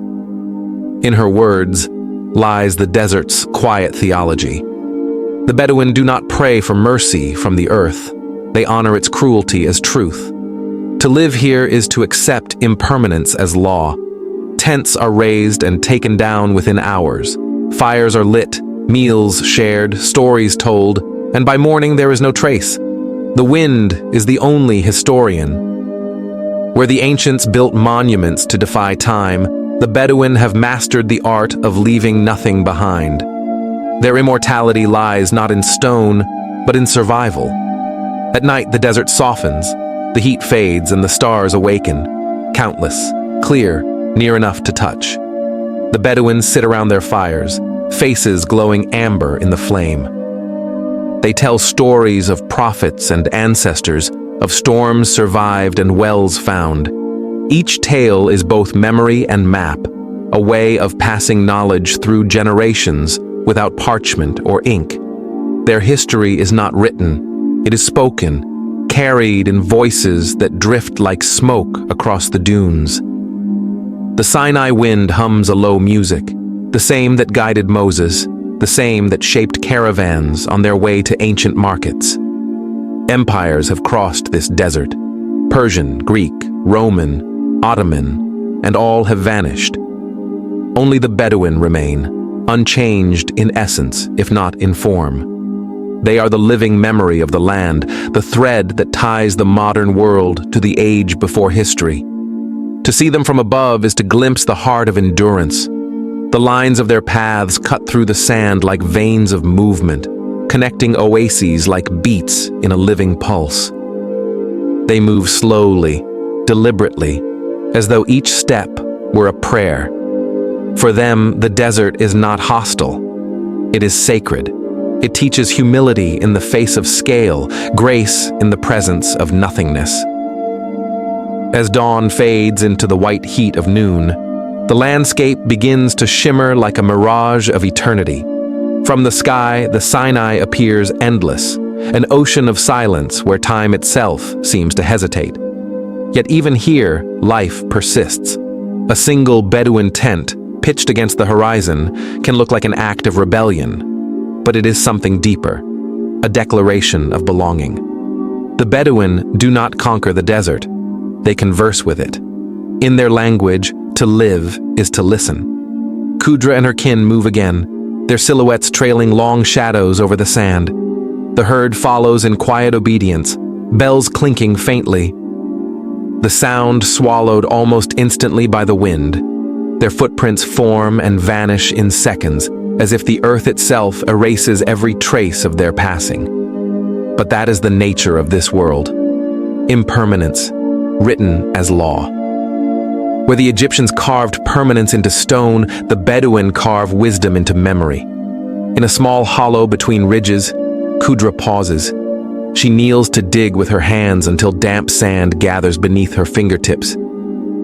In her words lies the desert's quiet theology. The Bedouin do not pray for mercy from the earth. They honor its cruelty as truth. To live here is to accept impermanence as law. Tents are raised and taken down within hours. Fires are lit, meals shared, stories told, and by morning there is no trace. The wind is the only historian. Where the ancients built monuments to defy time, the Bedouin have mastered the art of leaving nothing behind. Their immortality lies not in stone, but in survival. At night, the desert softens, the heat fades, and the stars awaken, countless, clear, near enough to touch. The Bedouins sit around their fires, faces glowing amber in the flame. They tell stories of prophets and ancestors, of storms survived and wells found. Each tale is both memory and map, a way of passing knowledge through generations without parchment or ink. Their history is not written, it is spoken, carried in voices that drift like smoke across the dunes. The Sinai wind hums a low music, the same that guided Moses, the same that shaped caravans on their way to ancient markets. Empires have crossed this desert. Persian, Greek, Roman, Ottoman, and all have vanished. Only the Bedouin remain, unchanged in essence, if not in form. They are the living memory of the land, the thread that ties the modern world to the age before history. To see them from above is to glimpse the heart of endurance. The lines of their paths cut through the sand like veins of movement, connecting oases like beats in a living pulse. They move slowly, deliberately, as though each step were a prayer. For them, the desert is not hostile, It is sacred. It teaches humility in the face of scale, grace in the presence of nothingness. As dawn fades into the white heat of noon, the landscape begins to shimmer like a mirage of eternity. From the sky, the Sinai appears endless, an ocean of silence where time itself seems to hesitate. Yet even here, life persists. A single Bedouin tent, pitched against the horizon, can look like an act of rebellion, but it is something deeper, a declaration of belonging. The Bedouin do not conquer the desert. They converse with it. In their language, to live is to listen. Qudra and her kin move again, their silhouettes trailing long shadows over the sand. The herd follows in quiet obedience, bells clinking faintly. The sound swallowed almost instantly by the wind. Their footprints form and vanish in seconds, as if the earth itself erases every trace of their passing. But that is the nature of this world. Impermanence, written as law. Where the Egyptians carved permanence into stone, the Bedouin carve wisdom into memory. In a small hollow between ridges, Qudra pauses. She kneels to dig with her hands until damp sand gathers beneath her fingertips.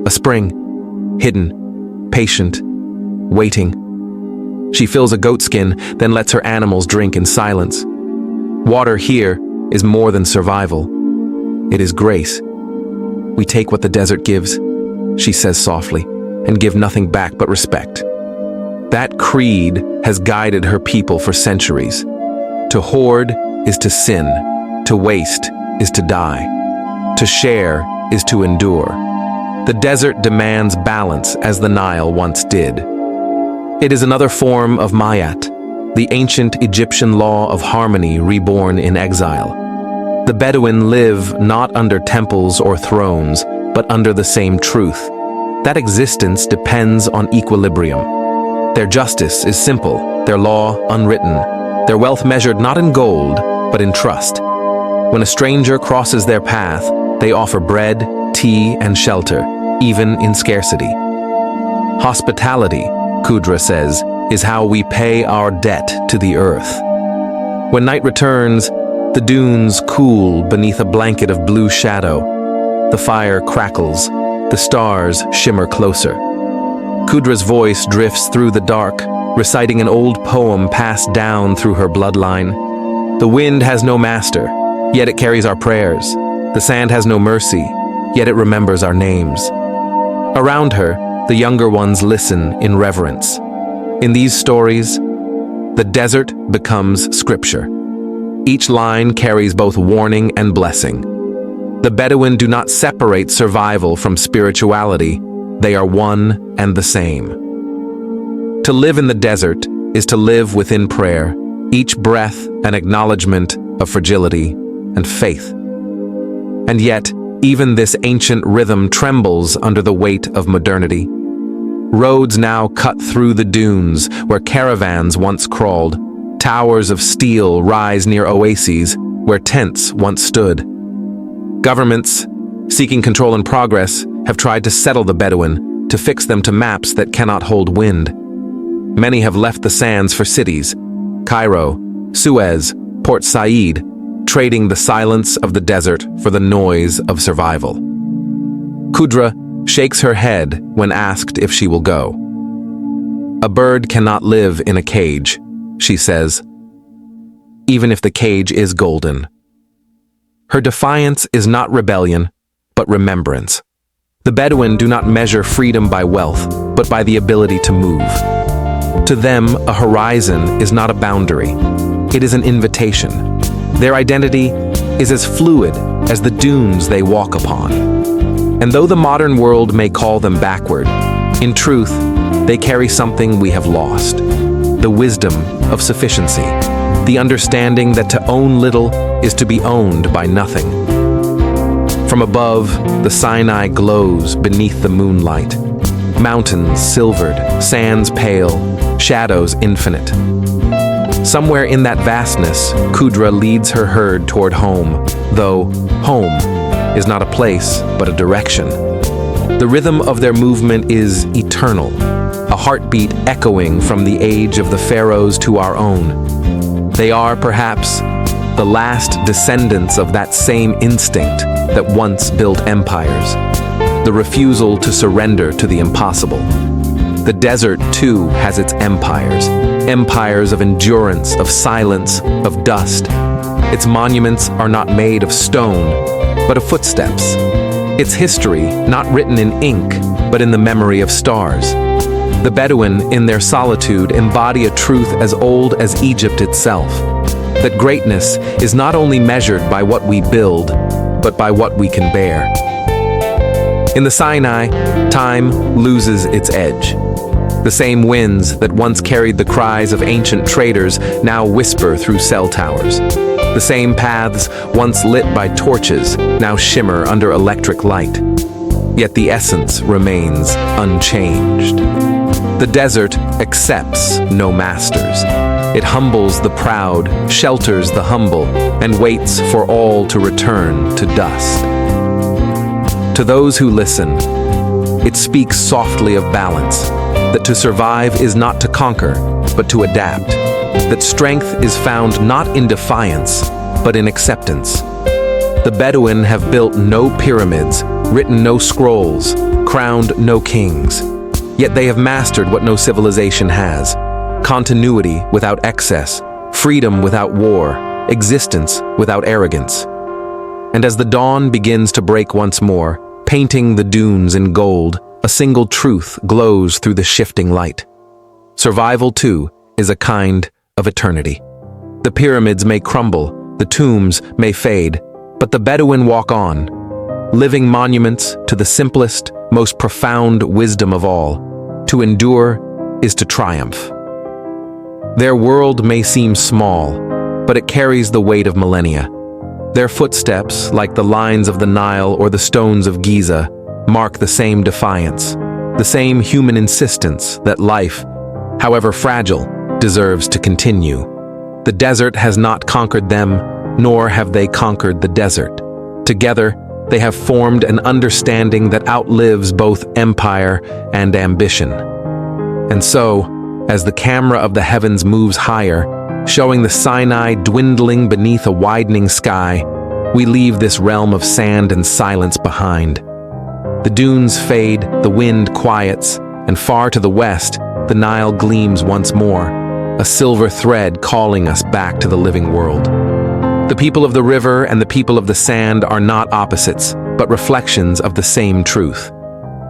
A spring, hidden, patient, waiting. She fills a goatskin, then lets her animals drink in silence. Water here is more than survival. It is grace. We take what the desert gives, she says softly, and give nothing back but respect. That creed has guided her people for centuries. To hoard is to sin. To waste is to die. To share is to endure. The desert demands balance as the Nile once did. It is another form of Mayat, the ancient Egyptian law of harmony reborn in exile. The Bedouin live not under temples or thrones, but under the same truth. That existence depends on equilibrium. Their justice is simple, their law unwritten, their wealth measured not in gold, but in trust. When a stranger crosses their path, they offer bread, tea, and shelter, even in scarcity. Hospitality, Qudra says, is how we pay our debt to the earth. When night returns, the dunes cool beneath a blanket of blue shadow. The fire crackles, the stars shimmer closer. Qudra's voice drifts through the dark, reciting an old poem passed down through her bloodline. The wind has no master, yet it carries our prayers. The sand has no mercy, yet it remembers our names. Around her, the younger ones listen in reverence. In these stories, the desert becomes scripture. Each line carries both warning and blessing. The Bedouin do not separate survival from spirituality. They are one and the same. To live in the desert is to live within prayer, each breath an acknowledgement of fragility and faith. And yet, even this ancient rhythm trembles under the weight of modernity. Roads now cut through the dunes where caravans once crawled. Towers of steel rise near oases where tents once stood. Governments, seeking control and progress, have tried to settle the Bedouin, to fix them to maps that cannot hold wind. Many have left the sands for cities, Cairo, Suez, Port Said, trading the silence of the desert for the noise of survival. Qudra shakes her head when asked if she will go. A bird cannot live in a cage, she says, even if the cage is golden. Her defiance is not rebellion, but remembrance. The Bedouin do not measure freedom by wealth, but by the ability to move. To them, a horizon is not a boundary. It is an invitation. Their identity is as fluid as the dunes they walk upon. And though the modern world may call them backward, in truth, they carry something we have lost. The wisdom of sufficiency. The understanding that to own little is to be owned by nothing. From above, the Sinai glows beneath the moonlight. Mountains silvered, sands pale, shadows infinite. Somewhere in that vastness, Qudra leads her herd toward home, though home is not a place, but a direction. The rhythm of their movement is eternal, a heartbeat echoing from the age of the pharaohs to our own. They are, perhaps, the last descendants of that same instinct that once built empires, the refusal to surrender to the impossible. The desert, too, has its empires, empires of endurance, of silence, of dust. Its monuments are not made of stone, but of footsteps. Its history, not written in ink, but in the memory of stars. The Bedouin, in their solitude, embody a truth as old as Egypt itself, that greatness is not only measured by what we build, but by what we can bear. In the Sinai, time loses its edge. The same winds that once carried the cries of ancient traders now whisper through cell towers. The same paths once lit by torches now shimmer under electric light. Yet the essence remains unchanged. The desert accepts no masters. It humbles the proud, shelters the humble, and waits for all to return to dust. To those who listen, it speaks softly of balance, that to survive is not to conquer, but to adapt, that strength is found not in defiance, but in acceptance. The Bedouin have built no pyramids, written no scrolls, crowned no kings, yet they have mastered what no civilization has: continuity without excess, freedom without war, existence without arrogance. And as the dawn begins to break once more, painting the dunes in gold, a single truth glows through the shifting light. Survival, too, is a kind of eternity. The pyramids may crumble, the tombs may fade, but the Bedouin walk on, living monuments to the simplest, most profound wisdom of all. To endure is to triumph. Their world may seem small, but it carries the weight of millennia. Their footsteps, like the lines of the Nile or the stones of Giza, mark the same defiance, the same human insistence that life, however fragile, deserves to continue. The desert has not conquered them, nor have they conquered the desert. Together, they have formed an understanding that outlives both empire and ambition. And so, as the camera of the heavens moves higher, showing the Sinai dwindling beneath a widening sky, we leave this realm of sand and silence behind. The dunes fade, the wind quiets, and far to the west, the Nile gleams once more, a silver thread calling us back to the living world. The people of the river and the people of the sand are not opposites, but reflections of the same truth,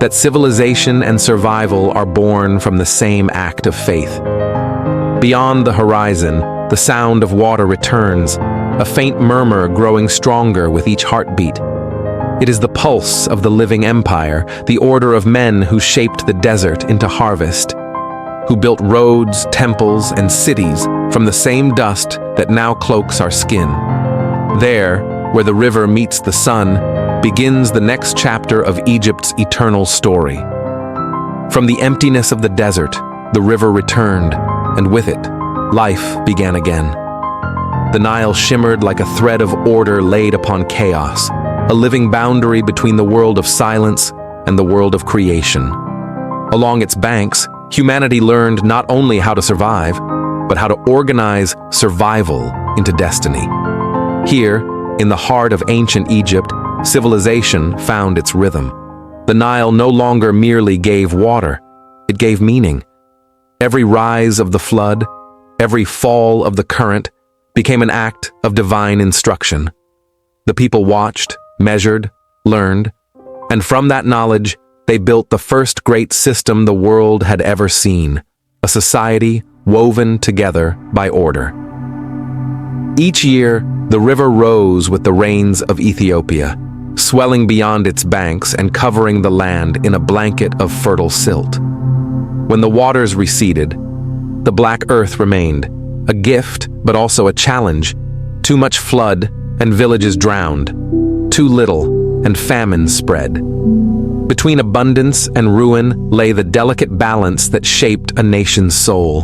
that civilization and survival are born from the same act of faith. Beyond the horizon, the sound of water returns, a faint murmur growing stronger with each heartbeat. It is the pulse of the living empire, the order of men who shaped the desert into harvest, who built roads, temples, and cities from the same dust that now cloaks our skin. There, where the river meets the sun, begins the next chapter of Egypt's eternal story. From the emptiness of the desert, the river returned, and with it, life began again. The Nile shimmered like a thread of order laid upon chaos, a living boundary between the world of silence and the world of creation. Along its banks, humanity learned not only how to survive, but how to organize survival into destiny. Here, in the heart of ancient Egypt, civilization found its rhythm. The Nile no longer merely gave water, it gave meaning. Every rise of the flood, every fall of the current, became an act of divine instruction. The people watched, measured, learned, and from that knowledge, they built the first great system the world had ever seen, a society woven together by order. Each year, the river rose with the rains of Ethiopia, swelling beyond its banks and covering the land in a blanket of fertile silt. When the waters receded, the black earth remained, a gift but also a challenge. Too much flood and villages drowned, too little and famine spread. Between abundance and ruin lay the delicate balance that shaped a nation's soul.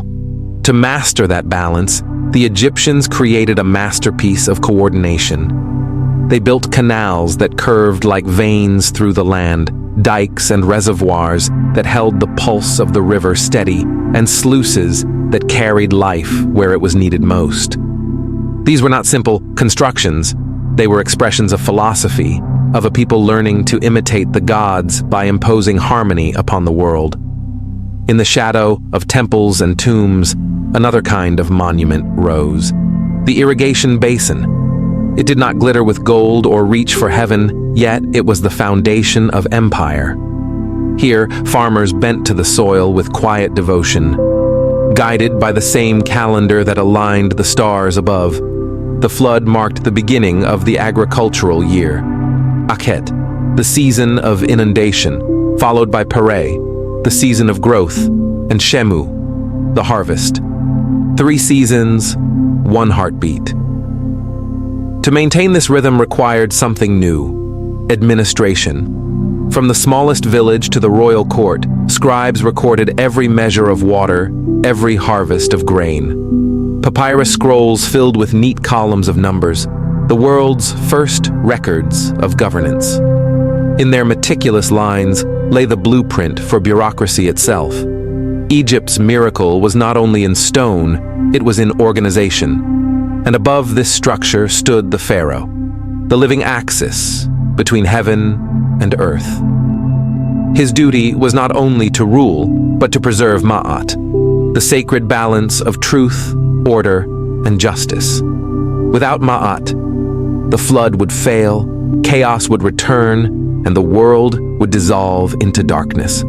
To master that balance, the Egyptians created a masterpiece of coordination. They built canals that curved like veins through the land, dikes and reservoirs that held the pulse of the river steady, and sluices that carried life where it was needed most. These were not simple constructions. They were expressions of philosophy, of a people learning to imitate the gods by imposing harmony upon the world. In the shadow of temples and tombs, another kind of monument rose: the irrigation basin. It did not glitter with gold or reach for heaven, yet it was the foundation of empire. Here, farmers bent to the soil with quiet devotion, guided by the same calendar that aligned the stars above. The flood marked the beginning of the agricultural year. Akhet, the season of inundation, followed by Pere, the season of growth, and Shemu, the harvest. 3 seasons, 1 heartbeat. To maintain this rhythm required something new: administration. From the smallest village to the royal court, scribes recorded every measure of water, every harvest of grain. Papyrus scrolls filled with neat columns of numbers, the world's first records of governance. In their meticulous lines lay the blueprint for bureaucracy itself. Egypt's miracle was not only in stone, it was in organization. And above this structure stood the pharaoh, the living axis between heaven and earth. His duty was not only to rule, but to preserve Ma'at, the sacred balance of truth, order, and justice. Without Ma'at, the flood would fail, chaos would return, and the world would dissolve into darkness.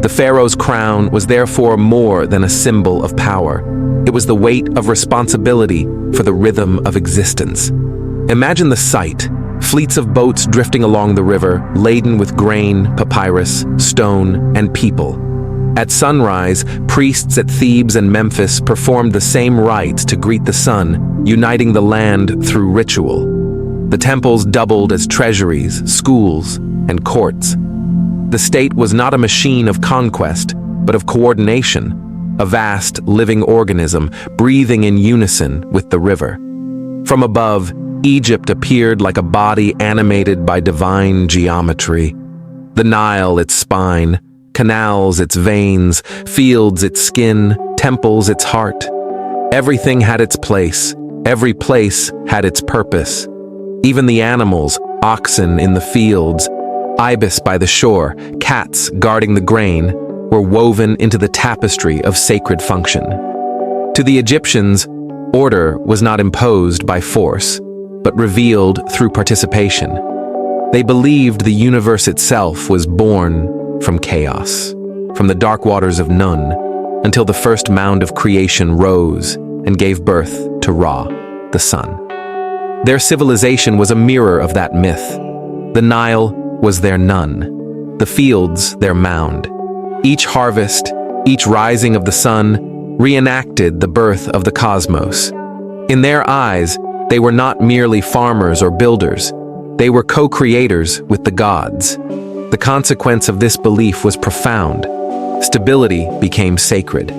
The pharaoh's crown was therefore more than a symbol of power. It was the weight of responsibility for the rhythm of existence. Imagine the sight: fleets of boats drifting along the river, laden with grain, papyrus, stone, and people. At sunrise, priests at Thebes and Memphis performed the same rites to greet the sun, uniting the land through ritual. The temples doubled as treasuries, schools, and courts. The state was not a machine of conquest, but of coordination, a vast living organism breathing in unison with the river. From above, Egypt appeared like a body animated by divine geometry. The Nile its spine, canals its veins, fields its skin, temples its heart. Everything had its place, every place had its purpose. Even the animals, oxen in the fields, ibis by the shore, cats guarding the grain, were woven into the tapestry of sacred function. To the Egyptians, order was not imposed by force, but revealed through participation. They believed the universe itself was born from chaos, from the dark waters of Nun, until the first mound of creation rose and gave birth to Ra, the sun. Their civilization was a mirror of that myth. The Nile was their Nun, the fields their mound. Each harvest, each rising of the sun, reenacted the birth of the cosmos. In their eyes, they were not merely farmers or builders. They were co-creators with the gods. The consequence of this belief was profound. Stability became sacred.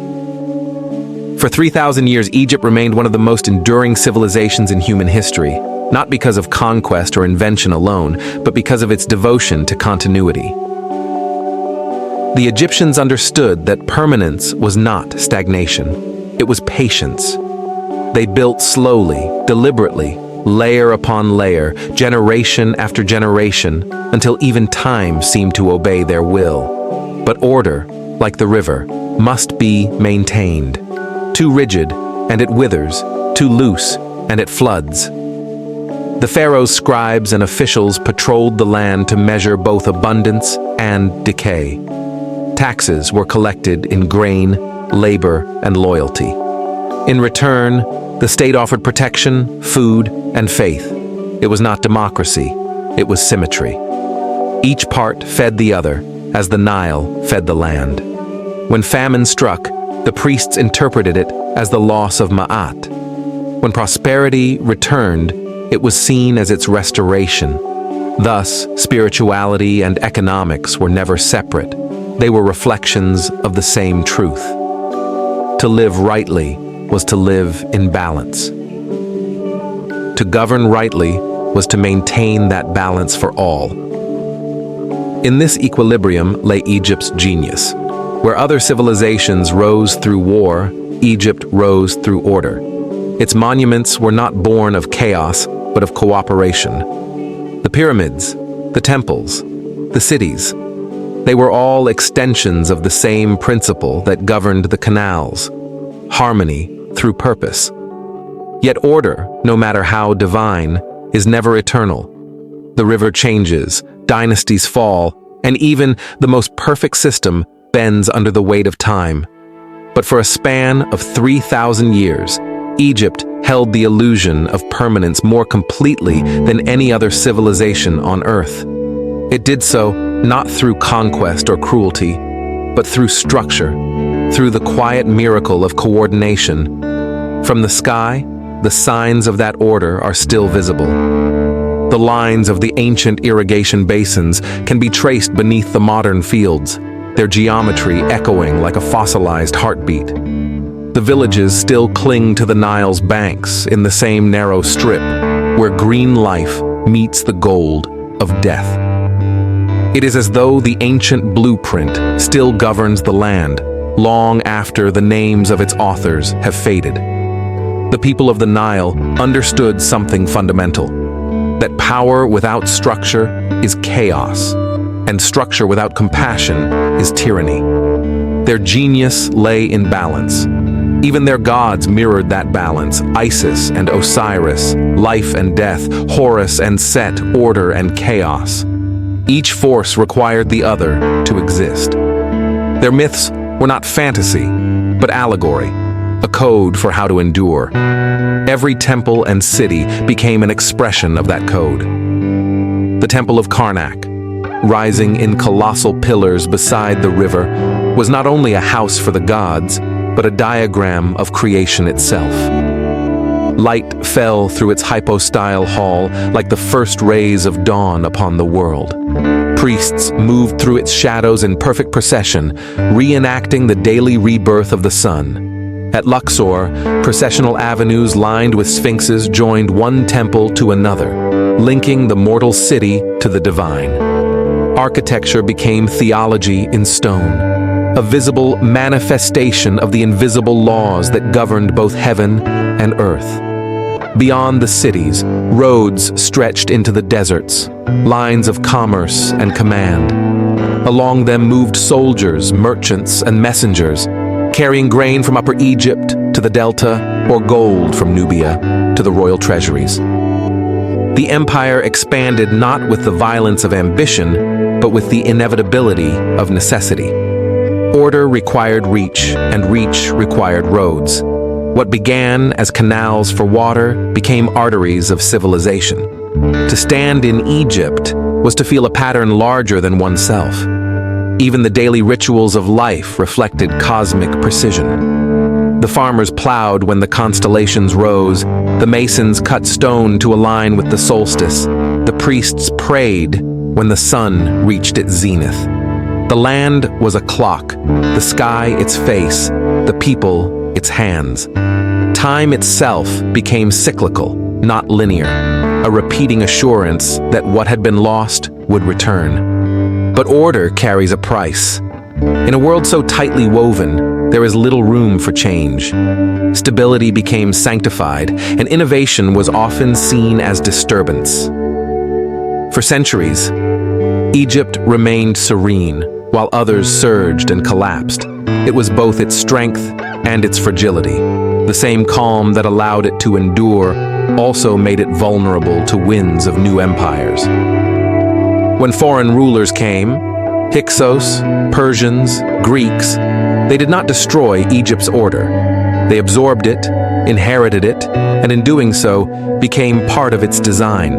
For 3,000 years, Egypt remained one of the most enduring civilizations in human history, not because of conquest or invention alone, but because of its devotion to continuity. The Egyptians understood that permanence was not stagnation. It was patience. They built slowly, deliberately, layer upon layer, generation after generation, until even time seemed to obey their will. But order, like the river, must be maintained. Too rigid, and it withers. Too loose, and it floods. The pharaoh's scribes and officials patrolled the land to measure both abundance and decay. Taxes were collected in grain, labor, and loyalty. In return, the state offered protection, food, and faith. It was not democracy, it was symmetry. Each part fed the other, as the Nile fed the land. When famine struck, the priests interpreted it as the loss of Ma'at. When prosperity returned, it was seen as its restoration. Thus, spirituality and economics were never separate. They were reflections of the same truth. To live rightly was to live in balance. To govern rightly was to maintain that balance for all. In this equilibrium lay Egypt's genius. Where other civilizations rose through war, Egypt rose through order. Its monuments were not born of chaos, but of cooperation. The pyramids, the temples, the cities, they were all extensions of the same principle that governed the canals: harmony through purpose. Yet order, no matter how divine, is never eternal. The river changes, dynasties fall, and even the most perfect system bends under the weight of time. But for a span of 3,000 years, Egypt held the illusion of permanence more completely than any other civilization on Earth. It did so not through conquest or cruelty, but through structure, through the quiet miracle of coordination. From the sky, the signs of that order are still visible. The lines of the ancient irrigation basins can be traced beneath the modern fields, their geometry echoing like a fossilized heartbeat. The villages still cling to the Nile's banks in the same narrow strip, where green life meets the gold of death. It is as though the ancient blueprint still governs the land, long after the names of its authors have faded. The people of the Nile understood something fundamental: that power without structure is chaos, and structure without compassion is tyranny. Their genius lay in balance. Even their gods mirrored that balance: Isis and Osiris, life and death, Horus and Set, order and chaos. Each force required the other to exist. Their myths were not fantasy, but allegory, a code for how to endure. Every temple and city became an expression of that code. The Temple of Karnak, rising in colossal pillars beside the river, was not only a house for the gods, but a diagram of creation itself. Light fell through its hypostyle hall like the first rays of dawn upon the world. Priests moved through its shadows in perfect procession, reenacting the daily rebirth of the sun. At Luxor, processional avenues lined with sphinxes joined one temple to another, linking the mortal city to the divine. Architecture became theology in stone, a visible manifestation of the invisible laws that governed both heaven and earth. Beyond the cities, roads stretched into the deserts, lines of commerce and command. Along them moved soldiers, merchants, and messengers, carrying grain from Upper Egypt to the Delta, or gold from Nubia to the royal treasuries. The empire expanded not with the violence of ambition, but with the inevitability of necessity. Order required reach, and reach required roads. What began as canals for water became arteries of civilization. To stand in Egypt was to feel a pattern larger than oneself. Even the daily rituals of life reflected cosmic precision. The farmers plowed when the constellations rose, the masons cut stone to align with the solstice, the priests prayed when the sun reached its zenith. The land was a clock, the sky its face, the people its hands. Time itself became cyclical, not linear, a repeating assurance that what had been lost would return. But order carries a price. In a world so tightly woven, there is little room for change. Stability became sanctified, and innovation was often seen as disturbance. For centuries, Egypt remained serene, while others surged and collapsed. It was both its strength and its fragility. The same calm that allowed it to endure also made it vulnerable to winds of new empires. When foreign rulers came, Hyksos, Persians, Greeks, they did not destroy Egypt's order. They absorbed it, inherited it, and in doing so, became part of its design.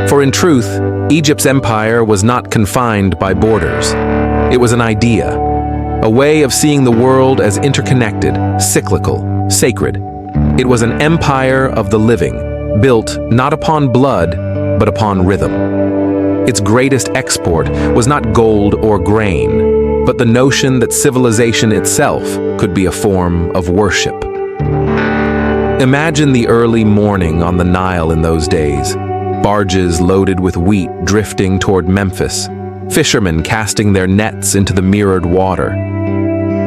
For in truth, Egypt's empire was not confined by borders. It was an idea, a way of seeing the world as interconnected, cyclical, sacred. It was an empire of the living, built not upon blood, but upon rhythm. Its greatest export was not gold or grain, but the notion that civilization itself could be a form of worship. Imagine the early morning on the Nile in those days, barges loaded with wheat drifting toward Memphis, fishermen casting their nets into the mirrored water,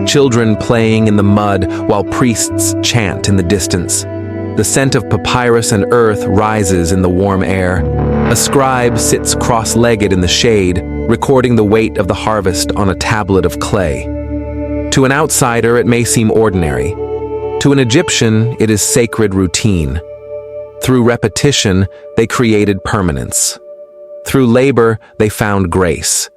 children playing in the mud while priests chant in the distance. The scent of papyrus and earth rises in the warm air. A scribe sits cross-legged in the shade, recording the weight of the harvest on a tablet of clay. To an outsider, it may seem ordinary. To an Egyptian, it is sacred routine. Through repetition, they created permanence. Through labor, they found grace.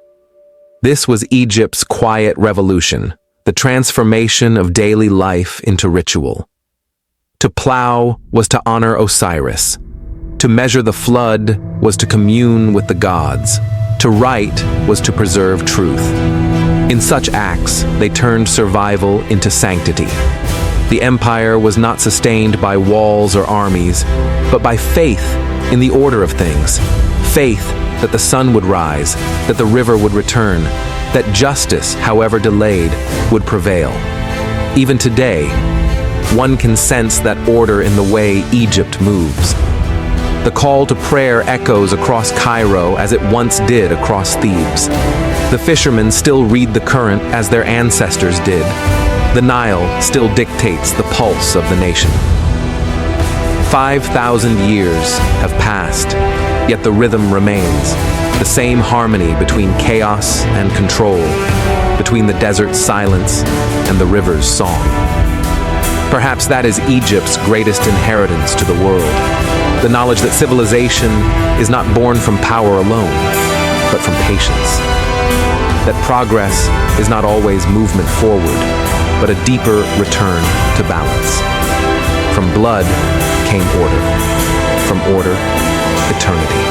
This was Egypt's quiet revolution, the transformation of daily life into ritual. To plow was to honor Osiris. To measure the flood was to commune with the gods. To write was to preserve truth. In such acts, they turned survival into sanctity. The empire was not sustained by walls or armies, but by faith in the order of things. Faith that the sun would rise, that the river would return, that justice, however delayed, would prevail. Even today, one can sense that order in the way Egypt moves. The call to prayer echoes across Cairo as it once did across Thebes. The fishermen still read the current as their ancestors did. The Nile still dictates the pulse of the nation. 5,000 years have passed, yet the rhythm remains. The same harmony between chaos and control, between the desert's silence and the river's song. Perhaps that is Egypt's greatest inheritance to the world, the knowledge that civilization is not born from power alone, but from patience. That progress is not always movement forward, but a deeper return to balance. From blood came order, from order, eternity.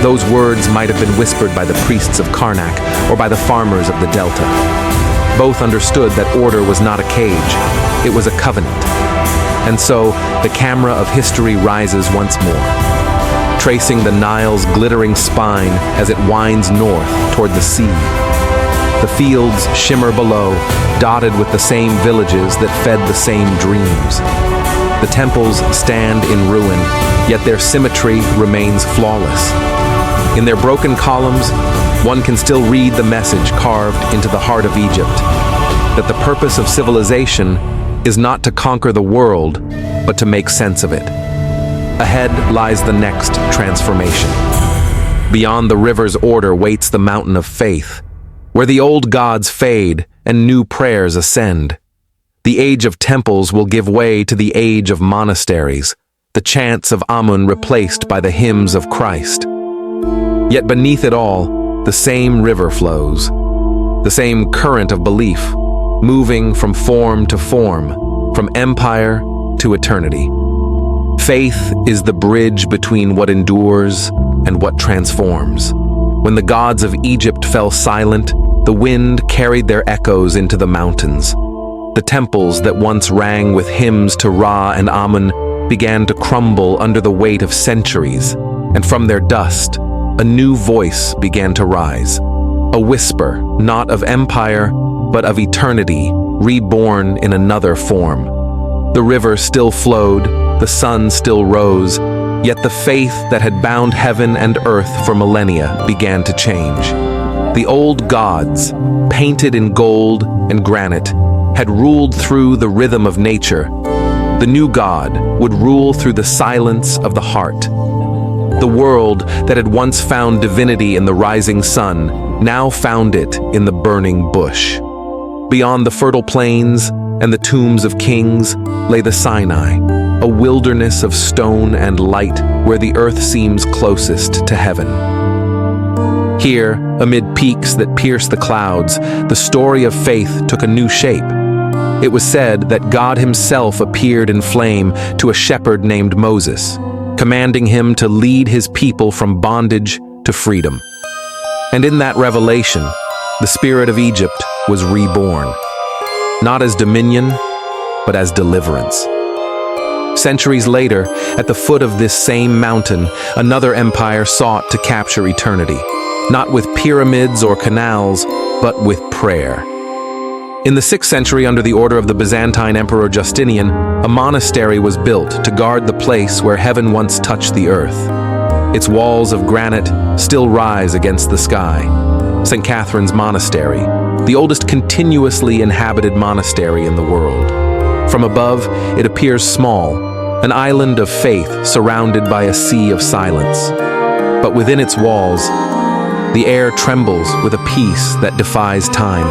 Those words might have been whispered by the priests of Karnak or by the farmers of the Delta. Both understood that order was not a cage, it was a covenant. And so, the camera of history rises once more, tracing the Nile's glittering spine as it winds north toward the sea. The fields shimmer below, dotted with the same villages that fed the same dreams. The temples stand in ruin, yet their symmetry remains flawless. In their broken columns, one can still read the message carved into the heart of Egypt, that the purpose of civilization is not to conquer the world, but to make sense of it. Ahead lies the next transformation. Beyond the river's order waits the mountain of faith, where the old gods fade and new prayers ascend. The age of temples will give way to the age of monasteries, the chants of Amun replaced by the hymns of Christ. Yet beneath it all, the same river flows, the same current of belief, moving from form to form, from empire to eternity. Faith is the bridge between what endures and what transforms. When the gods of Egypt fell silent, the wind carried their echoes into the mountains. The temples that once rang with hymns to Ra and Amun began to crumble under the weight of centuries, and from their dust, a new voice began to rise. A whisper, not of empire, but of eternity, reborn in another form. The river still flowed, the sun still rose, yet the faith that had bound heaven and earth for millennia began to change. The old gods, painted in gold and granite, had ruled through the rhythm of nature. The new God would rule through the silence of the heart. The world that had once found divinity in the rising sun now found it in the burning bush. Beyond the fertile plains and the tombs of kings lay the Sinai, a wilderness of stone and light where the earth seems closest to heaven. Here, amid peaks that pierce the clouds, the story of faith took a new shape. It was said that God himself appeared in flame to a shepherd named Moses, commanding him to lead his people from bondage to freedom. And in that revelation, the spirit of Egypt was reborn, not as dominion, but as deliverance. Centuries later, at the foot of this same mountain, another empire sought to capture eternity, not with pyramids or canals, but with prayer. In the 6th century, under the order of the Byzantine Emperor Justinian, a monastery was built to guard the place where heaven once touched the earth. Its walls of granite still rise against the sky. St. Catherine's Monastery, the oldest continuously inhabited monastery in the world. From above, it appears small, an island of faith surrounded by a sea of silence. But within its walls, the air trembles with a peace that defies time.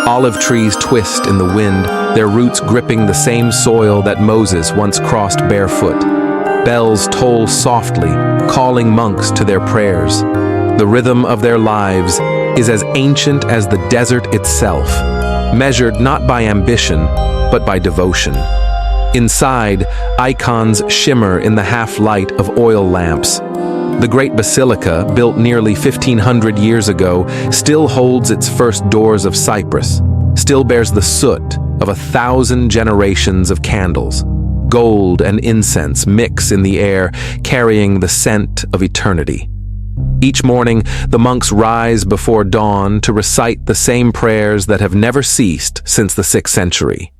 Olive trees twist in the wind, their roots gripping the same soil that Moses once crossed barefoot. Bells toll softly, calling monks to their prayers. The rhythm of their lives is as ancient as the desert itself, measured not by ambition, but by devotion. Inside, icons shimmer in the half-light of oil lamps. The great basilica, built nearly 1,500 years ago, still holds its first doors of cypress, still bears the soot of 1,000 generations of candles. Gold and incense mix in the air, carrying the scent of eternity. Each morning, the monks rise before dawn to recite the same prayers that have never ceased since the 6th century.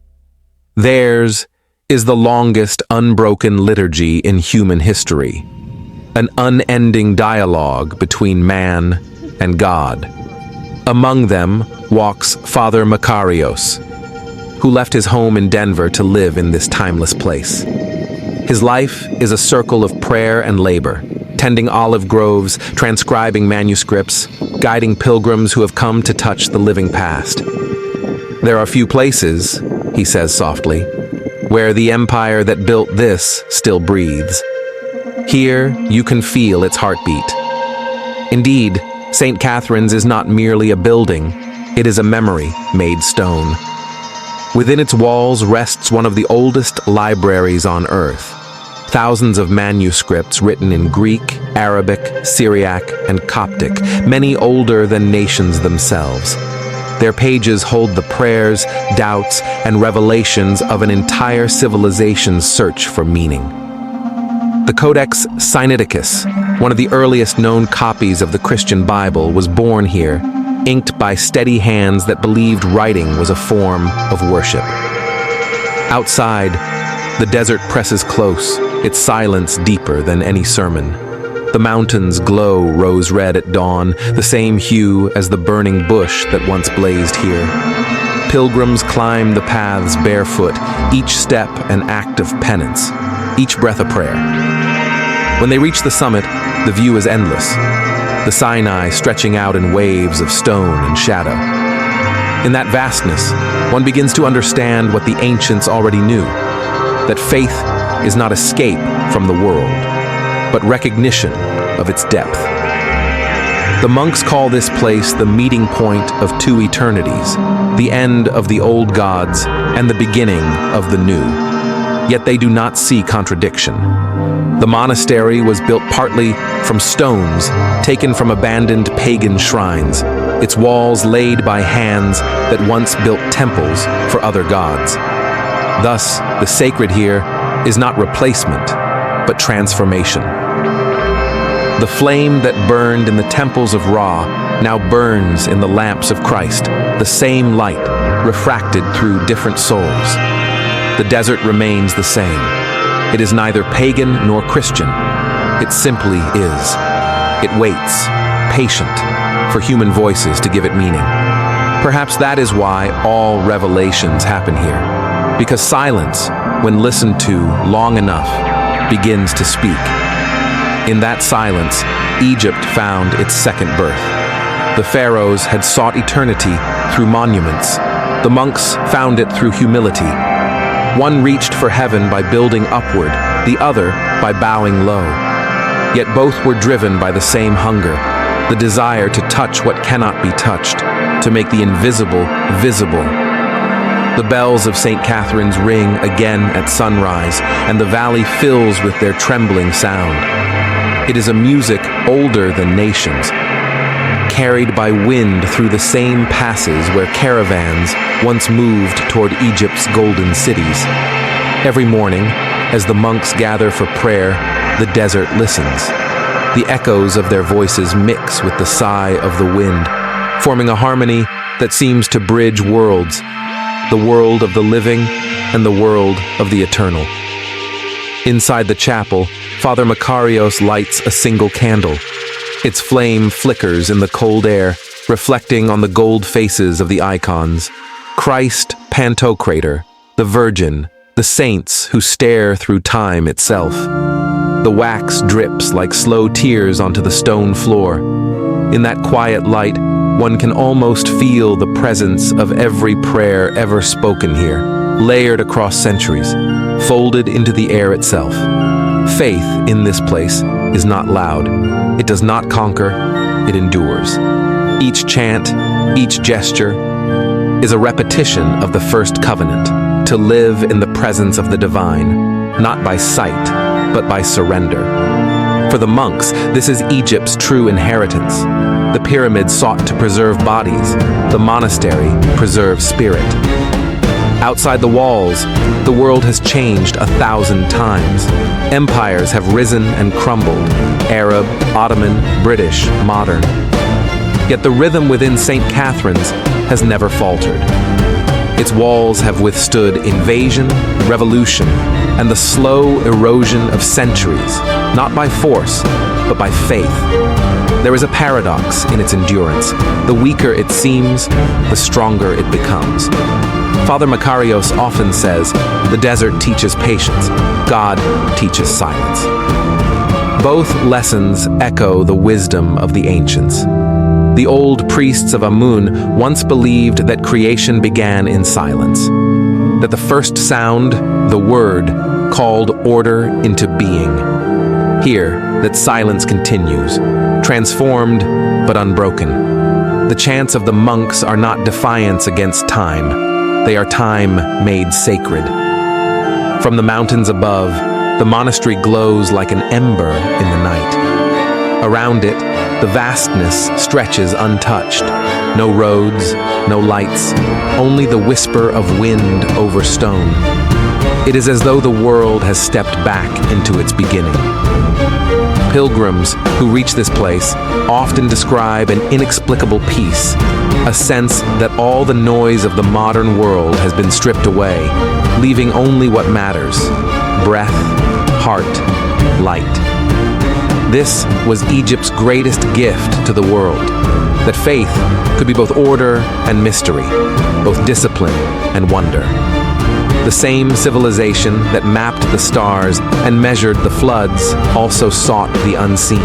Theirs is the longest unbroken liturgy in human history, an unending dialogue between man and God. Among them walks Father Makarios, who left his home in Denver to live in this timeless place. His life is a circle of prayer and labor, tending olive groves, transcribing manuscripts, guiding pilgrims who have come to touch the living past. There are few places, he says softly, where the empire that built this still breathes. Here, you can feel its heartbeat. Indeed, St. Catherine's is not merely a building, it is a memory made stone. Within its walls rests one of the oldest libraries on earth. Thousands of manuscripts written in Greek, Arabic, Syriac, and Coptic, many older than nations themselves. Their pages hold the prayers, doubts, and revelations of an entire civilization's search for meaning. The Codex Sinaiticus, one of the earliest known copies of the Christian Bible, was born here, inked by steady hands that believed writing was a form of worship. Outside, the desert presses close, its silence deeper than any sermon. The mountains glow rose red at dawn, the same hue as the burning bush that once blazed here. Pilgrims climb the paths barefoot, each step an act of penance, each breath a prayer. When they reach the summit, the view is endless, the Sinai stretching out in waves of stone and shadow. In that vastness, one begins to understand what the ancients already knew, that faith is not escape from the world, but recognition of its depth. The monks call this place the meeting point of two eternities, the end of the old gods and the beginning of the new. Yet they do not see contradiction. The monastery was built partly from stones taken from abandoned pagan shrines, its walls laid by hands that once built temples for other gods. Thus, the sacred here is not replacement, but transformation. The flame that burned in the temples of Ra now burns in the lamps of Christ, the same light, refracted through different souls. The desert remains the same. It is neither pagan nor Christian. It simply is. It waits, patient, for human voices to give it meaning. Perhaps that is why all revelations happen here, because silence, when listened to long enough, begins to speak. In that silence, Egypt found its second birth. The pharaohs had sought eternity through monuments. The monks found it through humility. One reached for heaven by building upward, the other by bowing low. Yet both were driven by the same hunger, the desire to touch what cannot be touched, to make the invisible visible. The bells of St. Catherine's ring again at sunrise, and the valley fills with their trembling sound. It is a music older than nations, carried by wind through the same passes where caravans once moved toward Egypt's golden cities. Every morning, as the monks gather for prayer, the desert listens. The echoes of their voices mix with the sigh of the wind, forming a harmony that seems to bridge worlds, the world of the living and the world of the eternal. Inside the chapel, Father Makarios lights a single candle. Its flame flickers in the cold air, reflecting on the gold faces of the icons. Christ, Pantocrator, the Virgin, the saints who stare through time itself. The wax drips like slow tears onto the stone floor. In that quiet light, one can almost feel the presence of every prayer ever spoken here, layered across centuries, folded into the air itself. Faith in this place is not loud. It does not conquer, it endures. Each chant, each gesture, is a repetition of the first covenant, to live in the presence of the divine, not by sight, but by surrender. For the monks, this is Egypt's true inheritance. The pyramids sought to preserve bodies, the monastery preserves spirit. Outside the walls, the world has changed 1,000 times. Empires have risen and crumbled, Arab, Ottoman, British, modern. Yet the rhythm within St. Catherine's has never faltered. Its walls have withstood invasion, revolution, and the slow erosion of centuries, not by force, but by faith. There is a paradox in its endurance. The weaker it seems, the stronger it becomes. Father Makarios often says, the desert teaches patience, God teaches silence. Both lessons echo the wisdom of the ancients. The old priests of Amun once believed that creation began in silence, that the first sound, the word, called order into being. Here, that silence continues, transformed but unbroken. The chants of the monks are not defiance against time, they are time made sacred. From the mountains above, the monastery glows like an ember in the night. Around it, the vastness stretches untouched. No roads, no lights, only the whisper of wind over stone. It is as though the world has stepped back into its beginning. Pilgrims who reach this place often describe an inexplicable peace, a sense that all the noise of the modern world has been stripped away, leaving only what matters: breath, heart, light. This was Egypt's greatest gift to the world, that faith could be both order and mystery, both discipline and wonder. The same civilization that mapped the stars and measured the floods also sought the unseen.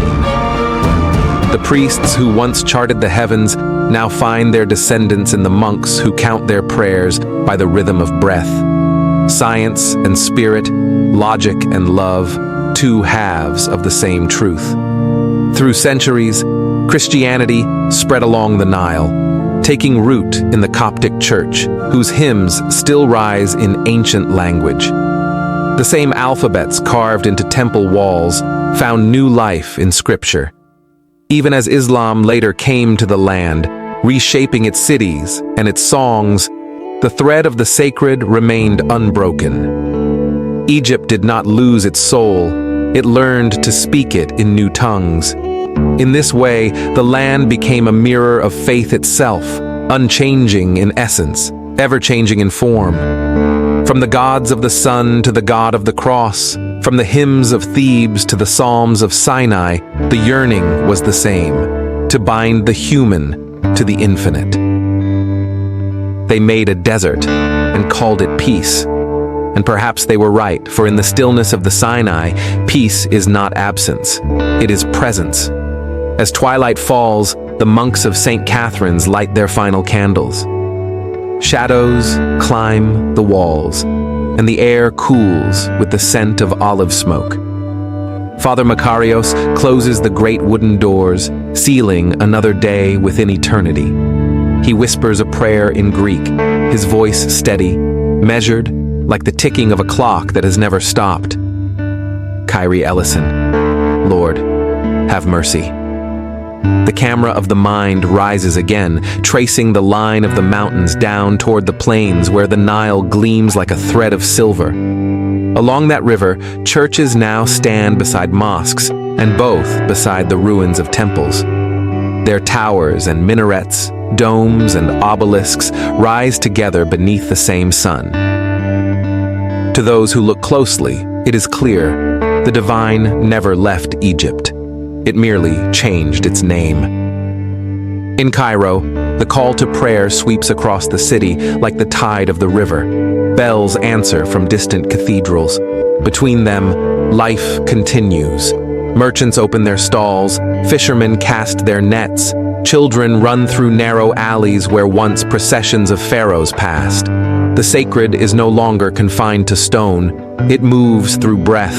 The priests who once charted the heavens now find their descendants in the monks who count their prayers by the rhythm of breath. Science and spirit, logic and love, two halves of the same truth. Through centuries, Christianity spread along the Nile, taking root in the Coptic Church, whose hymns still rise in ancient language. The same alphabets carved into temple walls found new life in Scripture. Even as Islam later came to the land, reshaping its cities and its songs, the thread of the sacred remained unbroken. Egypt did not lose its soul, it learned to speak it in new tongues. In this way, the land became a mirror of faith itself, unchanging in essence, ever-changing in form. From the gods of the sun to the god of the cross, from the hymns of Thebes to the psalms of Sinai, the yearning was the same, to bind the human to the infinite. They made a desert and called it peace. And perhaps they were right, for in the stillness of the Sinai, peace is not absence, it is presence. As twilight falls, the monks of St. Catherine's light their final candles. Shadows climb the walls, and the air cools with the scent of olive smoke. Father Makarios closes the great wooden doors, sealing another day within eternity. He whispers a prayer in Greek, his voice steady, measured, like the ticking of a clock that has never stopped. Kyrie Ellison, Lord, have mercy. The camera of the mind rises again, tracing the line of the mountains down toward the plains where the Nile gleams like a thread of silver. Along that river, churches now stand beside mosques, and both beside the ruins of temples. Their towers and minarets, domes and obelisks rise together beneath the same sun. To those who look closely, it is clear The divine never left Egypt. It merely changed its name. In Cairo, the call to prayer sweeps across the city like the tide of the river. Bells answer from distant cathedrals. Between them, life continues. Merchants open their stalls, fishermen cast their nets, children run through narrow alleys where once processions of pharaohs passed. The sacred is no longer confined to stone. It moves through breath,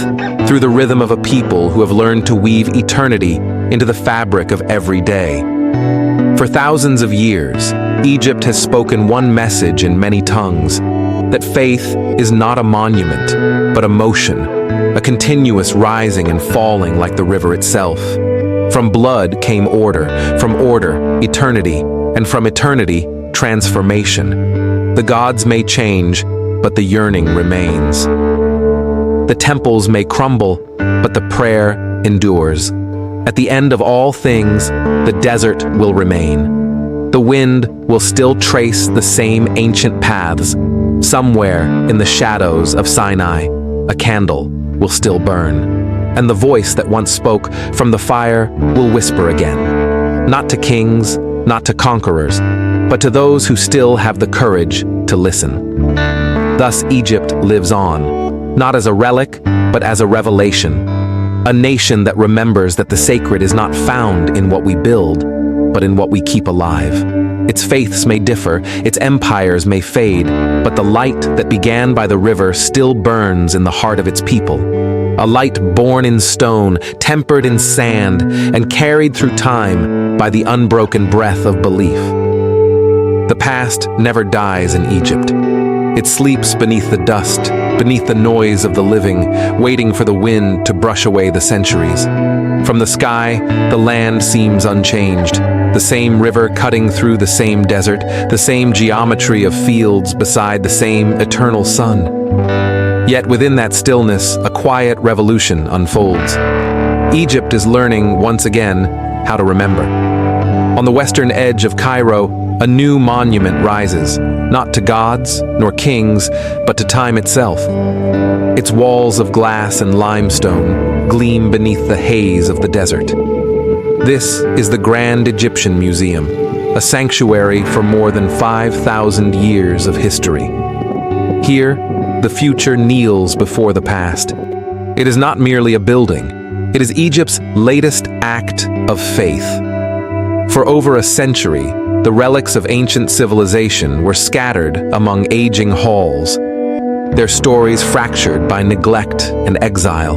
through the rhythm of a people who have learned to weave eternity into the fabric of every day. For thousands of years, Egypt has spoken one message in many tongues, that faith is not a monument, but a motion, a continuous rising and falling like the river itself. From blood came from order, eternity, and from eternity, transformation. The gods may change, but the yearning remains. The temples may crumble, but the prayer endures. At the end of all things, the desert will remain. The wind will still trace the same ancient paths. Somewhere in the shadows of Sinai, a candle will still burn. And the voice that once spoke from the fire will whisper again. Not to kings, not to conquerors, but to those who still have the courage to listen. Thus Egypt lives on, not as a relic, but as a revelation. A nation that remembers that the sacred is not found in what we build, but in what we keep alive. Its faiths may differ, its empires may fade, but the light that began by the river still burns in the heart of its people. A light born in stone, tempered in sand, and carried through time by the unbroken breath of belief. The past never dies in Egypt. It sleeps beneath the dust, beneath the noise of the living, waiting for the wind to brush away the centuries. From the sky, the land seems unchanged. The same river cutting through the same desert, the same geometry of fields beside the same eternal sun. Yet within that stillness, a quiet revolution unfolds. Egypt is learning once again how to remember. On the western edge of Cairo, a new monument rises, not to gods nor kings, but to time itself. Its walls of glass and limestone gleam beneath the haze of the desert. This is the Grand Egyptian Museum, a sanctuary for more than 5,000 years of history. Here, the future kneels before the past. It is not merely a building, it is Egypt's latest act of faith. For over a century, the relics of ancient civilization were scattered among aging halls, their stories fractured by neglect and exile.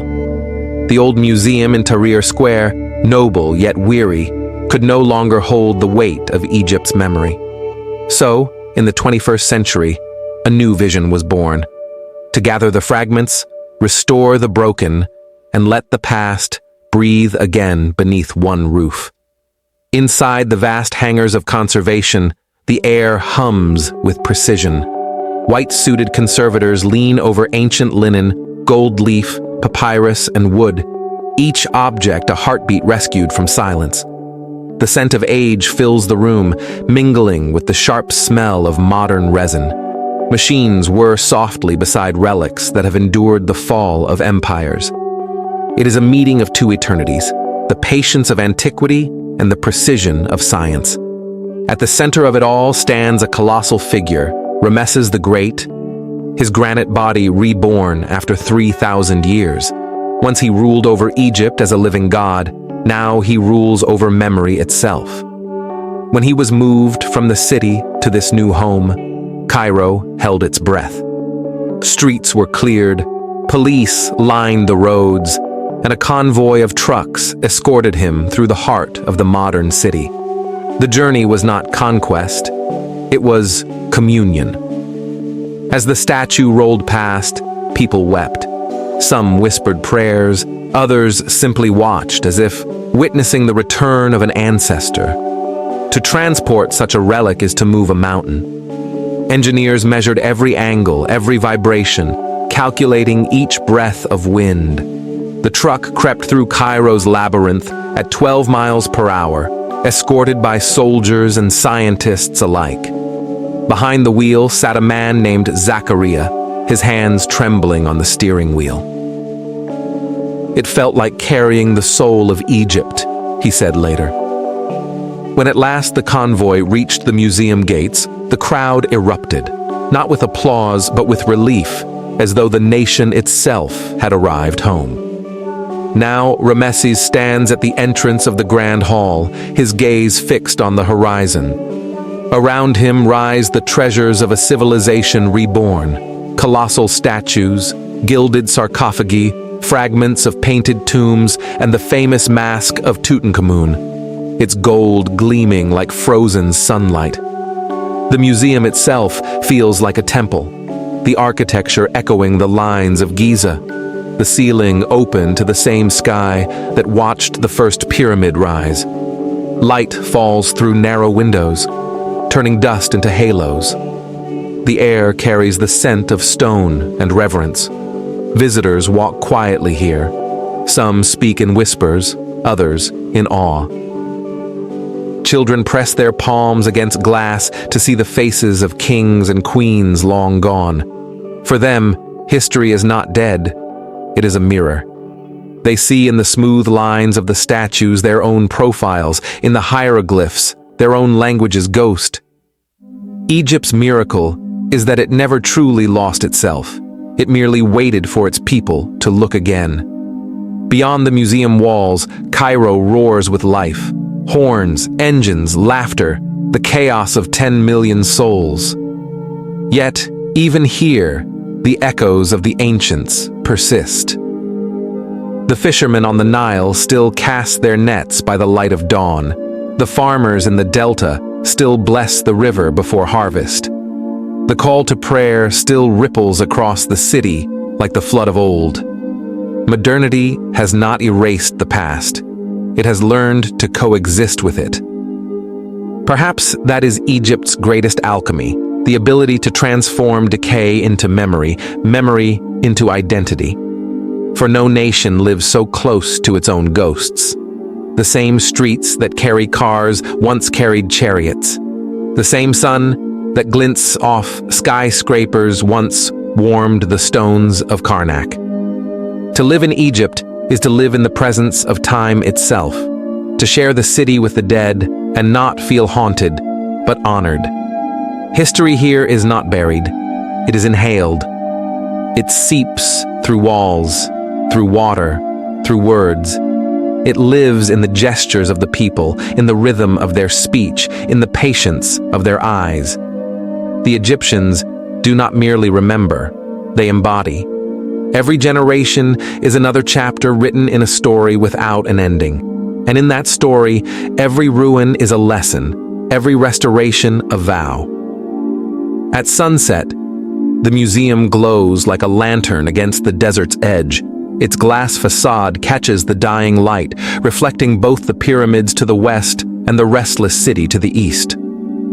The old museum in Tahrir Square, noble yet weary, could no longer hold the weight of Egypt's memory. So, in the 21st century, a new vision was born: to gather the fragments, restore the broken, and let the past breathe again beneath one roof. Inside the vast hangars of conservation, the air hums with precision. White-suited conservators lean over ancient linen, gold leaf, papyrus, and wood, each object a heartbeat rescued from silence. The scent of age fills the room, mingling with the sharp smell of modern resin. Machines whir softly beside relics that have endured the fall of empires. It is a meeting of two eternities, the patience of antiquity and the precision of science. At the center of it all stands a colossal figure, Ramesses the Great, his granite body reborn after 3,000 years. Once he ruled over Egypt as a living god, now he rules over memory itself. When he was moved from the city to this new home, Cairo held its breath. Streets were cleared, police lined the roads, and a convoy of trucks escorted him through the heart of the modern city. The journey was not conquest, it was communion. As the statue rolled past, people wept. Some whispered prayers, others simply watched as if witnessing the return of an ancestor. To transport such a relic is to move a mountain. Engineers measured every angle, every vibration, calculating each breath of wind. The truck crept through Cairo's labyrinth at 12 miles per hour, escorted by soldiers and scientists alike. Behind the wheel sat a man named Zachariah, his hands trembling on the steering wheel. It felt like carrying the soul of Egypt, he said later. When at last the convoy reached the museum gates, the crowd erupted, not with applause but with relief, as though the nation itself had arrived home. Now Ramesses stands at the entrance of the Grand Hall, his gaze fixed on the horizon. Around him rise the treasures of a civilization reborn: colossal statues, gilded sarcophagi, fragments of painted tombs, and the famous mask of Tutankhamun, its gold gleaming like frozen sunlight. The museum itself feels like a temple, the architecture echoing the lines of Giza, the ceiling open to the same sky that watched the first pyramid rise. Light falls through narrow windows, turning dust into halos. The air carries the scent of stone and reverence. Visitors walk quietly here. Some speak in whispers, others in awe. Children press their palms against glass to see the faces of kings and queens long gone. For them, history is not dead. It is a mirror. They see in the smooth lines of the statues their own profiles, in the hieroglyphs, their own language's ghost. Egypt's miracle is that it never truly lost itself. It merely waited for its people to look again. Beyond the museum walls, Cairo roars with life. Horns, engines, laughter, the chaos of 10 million souls. Yet, even here, the echoes of the ancients persist. The fishermen on the Nile still cast their nets by the light of dawn. The farmers in the delta still bless the river before harvest. The call to prayer still ripples across the city like the flood of old. Modernity has not erased the past. It has learned to coexist with it. Perhaps that is Egypt's greatest alchemy, the ability to transform decay into memory, memory into identity. For no nation lives so close to its own ghosts. The same streets that carry cars once carried chariots. The same sun that glints off skyscrapers once warmed the stones of Karnak. To live in Egypt is to live in the presence of time itself, to share the city with the dead and not feel haunted, but honored. History here is not buried, it is inhaled. It seeps through walls, through water, through words. It lives in the gestures of the people, in the rhythm of their speech, in the patience of their eyes. The Egyptians do not merely remember, they embody. Every generation is another chapter written in a story without an ending. And in that story, every ruin is a lesson, every restoration a vow. At sunset, the museum glows like a lantern against the desert's edge. Its glass facade catches the dying light, reflecting both the pyramids to the west and the restless city to the east.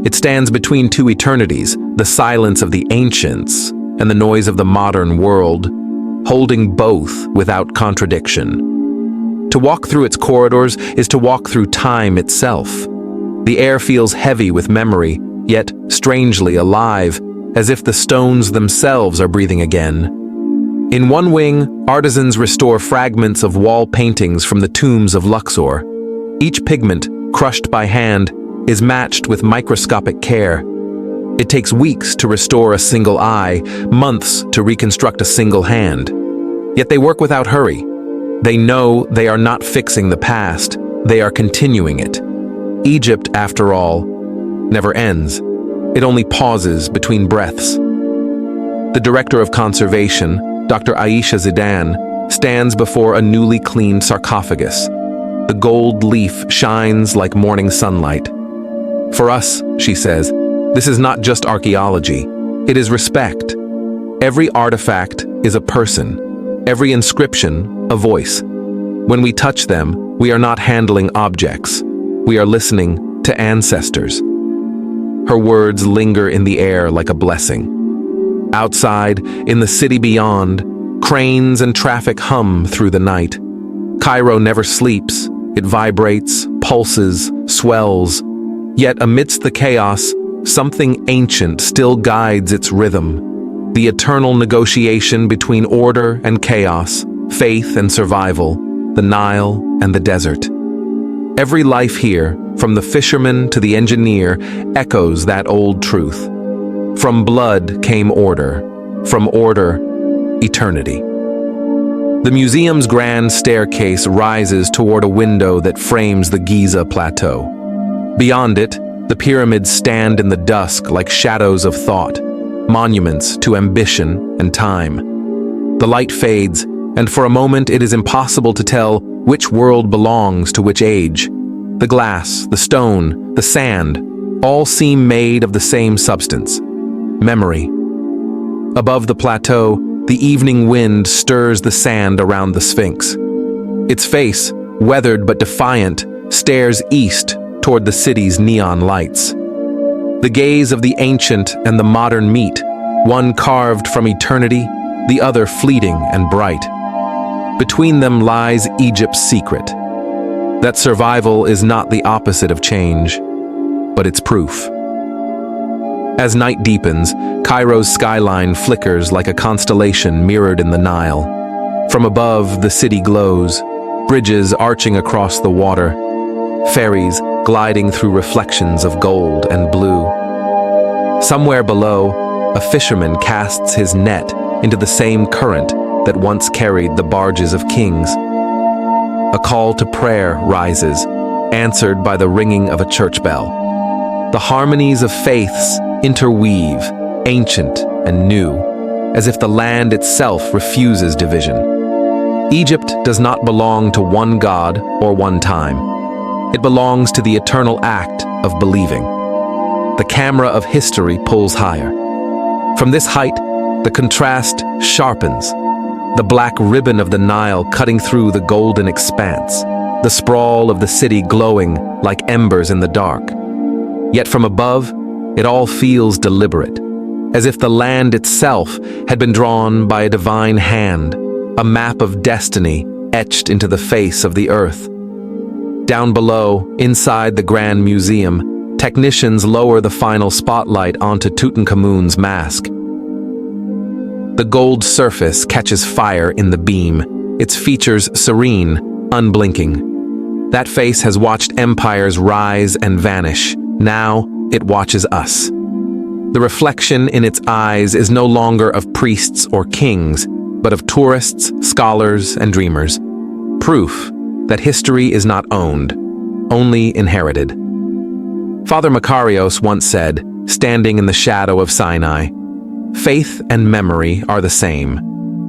It stands between two eternities, the silence of the ancients and the noise of the modern world, holding both without contradiction. To walk through its corridors is to walk through time itself. The air feels heavy with memory, yet strangely alive, as if the stones themselves are breathing again. In one wing, artisans restore fragments of wall paintings from the tombs of Luxor. Each pigment, crushed by hand, is matched with microscopic care. It takes weeks to restore a single eye, months to reconstruct a single hand. Yet they work without hurry. They know they are not fixing the past, they are continuing it. Egypt, after all, never ends. It only pauses between breaths. The director of conservation, Dr. Aisha Zidane, stands before a newly cleaned sarcophagus. The gold leaf shines like morning sunlight. For us, she says, this is not just archaeology, it is respect. Every artifact is a person, every inscription a voice. When we touch them, we are not handling objects, we are listening to ancestors. Her words linger in the air like a blessing. Outside, in the city beyond, cranes and traffic hum through the night. Cairo never sleeps, it vibrates, pulses, swells. Yet amidst the chaos, something ancient still guides its rhythm. The eternal negotiation between order and chaos, faith and survival, the Nile and the desert. Every life here, from the fisherman to the engineer, echoes that old truth. From blood came order, from order, eternity. The museum's grand staircase rises toward a window that frames the Giza plateau. Beyond it, the pyramids stand in the dusk like shadows of thought, monuments to ambition and time. The light fades, and for a moment it is impossible to tell which world belongs to which age. The glass, the stone, the sand, all seem made of the same substance: memory. Above the plateau, the evening wind stirs the sand around the Sphinx. Its face, weathered but defiant, stares east toward the city's neon lights. The gaze of the ancient and the modern meet, one carved from eternity, the other fleeting and bright. Between them lies Egypt's secret, that survival is not the opposite of change, but its proof. As night deepens, Cairo's skyline flickers like a constellation mirrored in the Nile. From above, the city glows, bridges arching across the water, ferries gliding through reflections of gold and blue. Somewhere below, a fisherman casts his net into the same current that once carried the barges of kings. A call to prayer rises, answered by the ringing of a church bell. The harmonies of faiths interweave, ancient and new, as if the land itself refuses division. Egypt does not belong to one god or one time. It belongs to the eternal act of believing. The camera of history pulls higher. From this height, the contrast sharpens. The black ribbon of the Nile cutting through the golden expanse, the sprawl of the city glowing like embers in the dark. Yet from above, it all feels deliberate, as if the land itself had been drawn by a divine hand, a map of destiny etched into the face of the earth. Down below, inside the Grand Museum, technicians lower the final spotlight onto Tutankhamun's mask. The gold surface catches fire in the beam, its features serene, unblinking. That face has watched empires rise and vanish. Now, it watches us. The reflection in its eyes is no longer of priests or kings, but of tourists, scholars, and dreamers. Proof that history is not owned, only inherited. Father Makarios once said, standing in the shadow of Sinai, "Faith and memory are the same.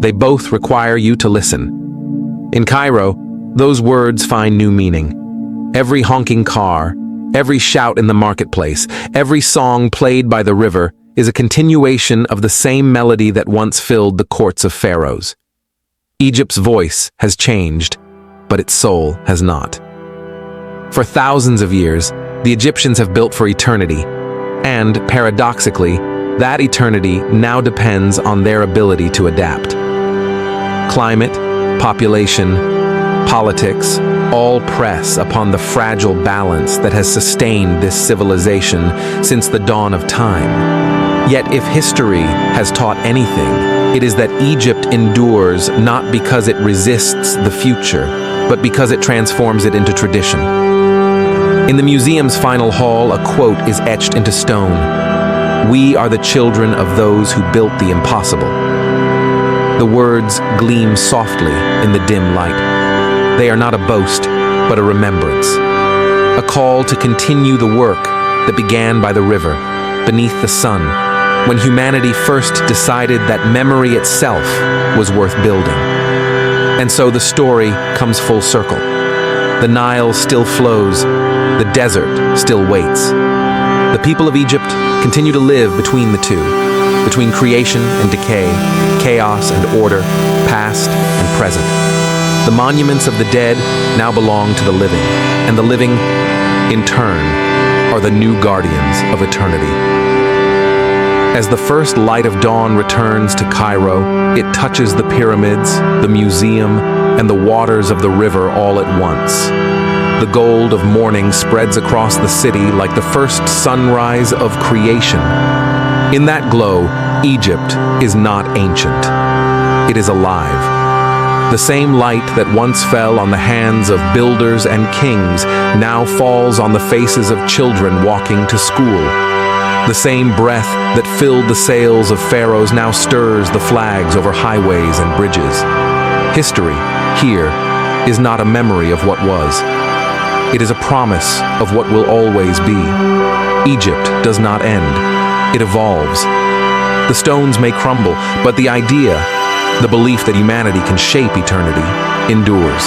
They both require you to listen." In Cairo, those words find new meaning. Every honking car, every shout in the marketplace, every song played by the river is a continuation of the same melody that once filled the courts of pharaohs. Egypt's voice has changed, but its soul has not. For thousands of years, the Egyptians have built for eternity, and, paradoxically, that eternity now depends on their ability to adapt. Climate, population, politics, all press upon the fragile balance that has sustained this civilization since the dawn of time. Yet if history has taught anything, it is that Egypt endures not because it resists the future, but because it transforms it into tradition. In the museum's final hall, a quote is etched into stone: "We are the children of those who built the impossible." The words gleam softly in the dim light. They are not a boast, but a remembrance. A call to continue the work that began by the river, beneath the sun, when humanity first decided that memory itself was worth building. And so the story comes full circle. The Nile still flows, the desert still waits. The people of Egypt continue to live between the two, between creation and decay, chaos and order, past and present. The monuments of the dead now belong to the living, and the living, in turn, are the new guardians of eternity. As the first light of dawn returns to Cairo, it touches the pyramids, the museum, and the waters of the river all at once. The gold of morning spreads across the city like the first sunrise of creation. In that glow, Egypt is not ancient. It is alive. The same light that once fell on the hands of builders and kings now falls on the faces of children walking to school. The same breath that filled the sails of pharaohs now stirs the flags over highways and bridges. History, here, is not a memory of what was. It is a promise of what will always be. Egypt does not end. It evolves. The stones may crumble, but the idea, the belief that humanity can shape eternity, endures.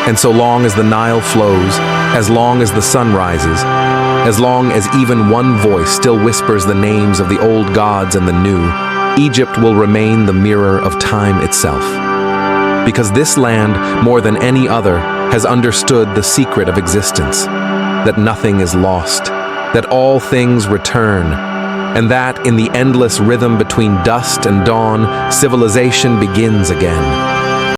And so long as the Nile flows, as long as the sun rises, as long as even one voice still whispers the names of the old gods and the new, Egypt will remain the mirror of time itself. Because this land, more than any other, has understood the secret of existence, that nothing is lost, that all things return, and that in the endless rhythm between dust and dawn, civilization begins again.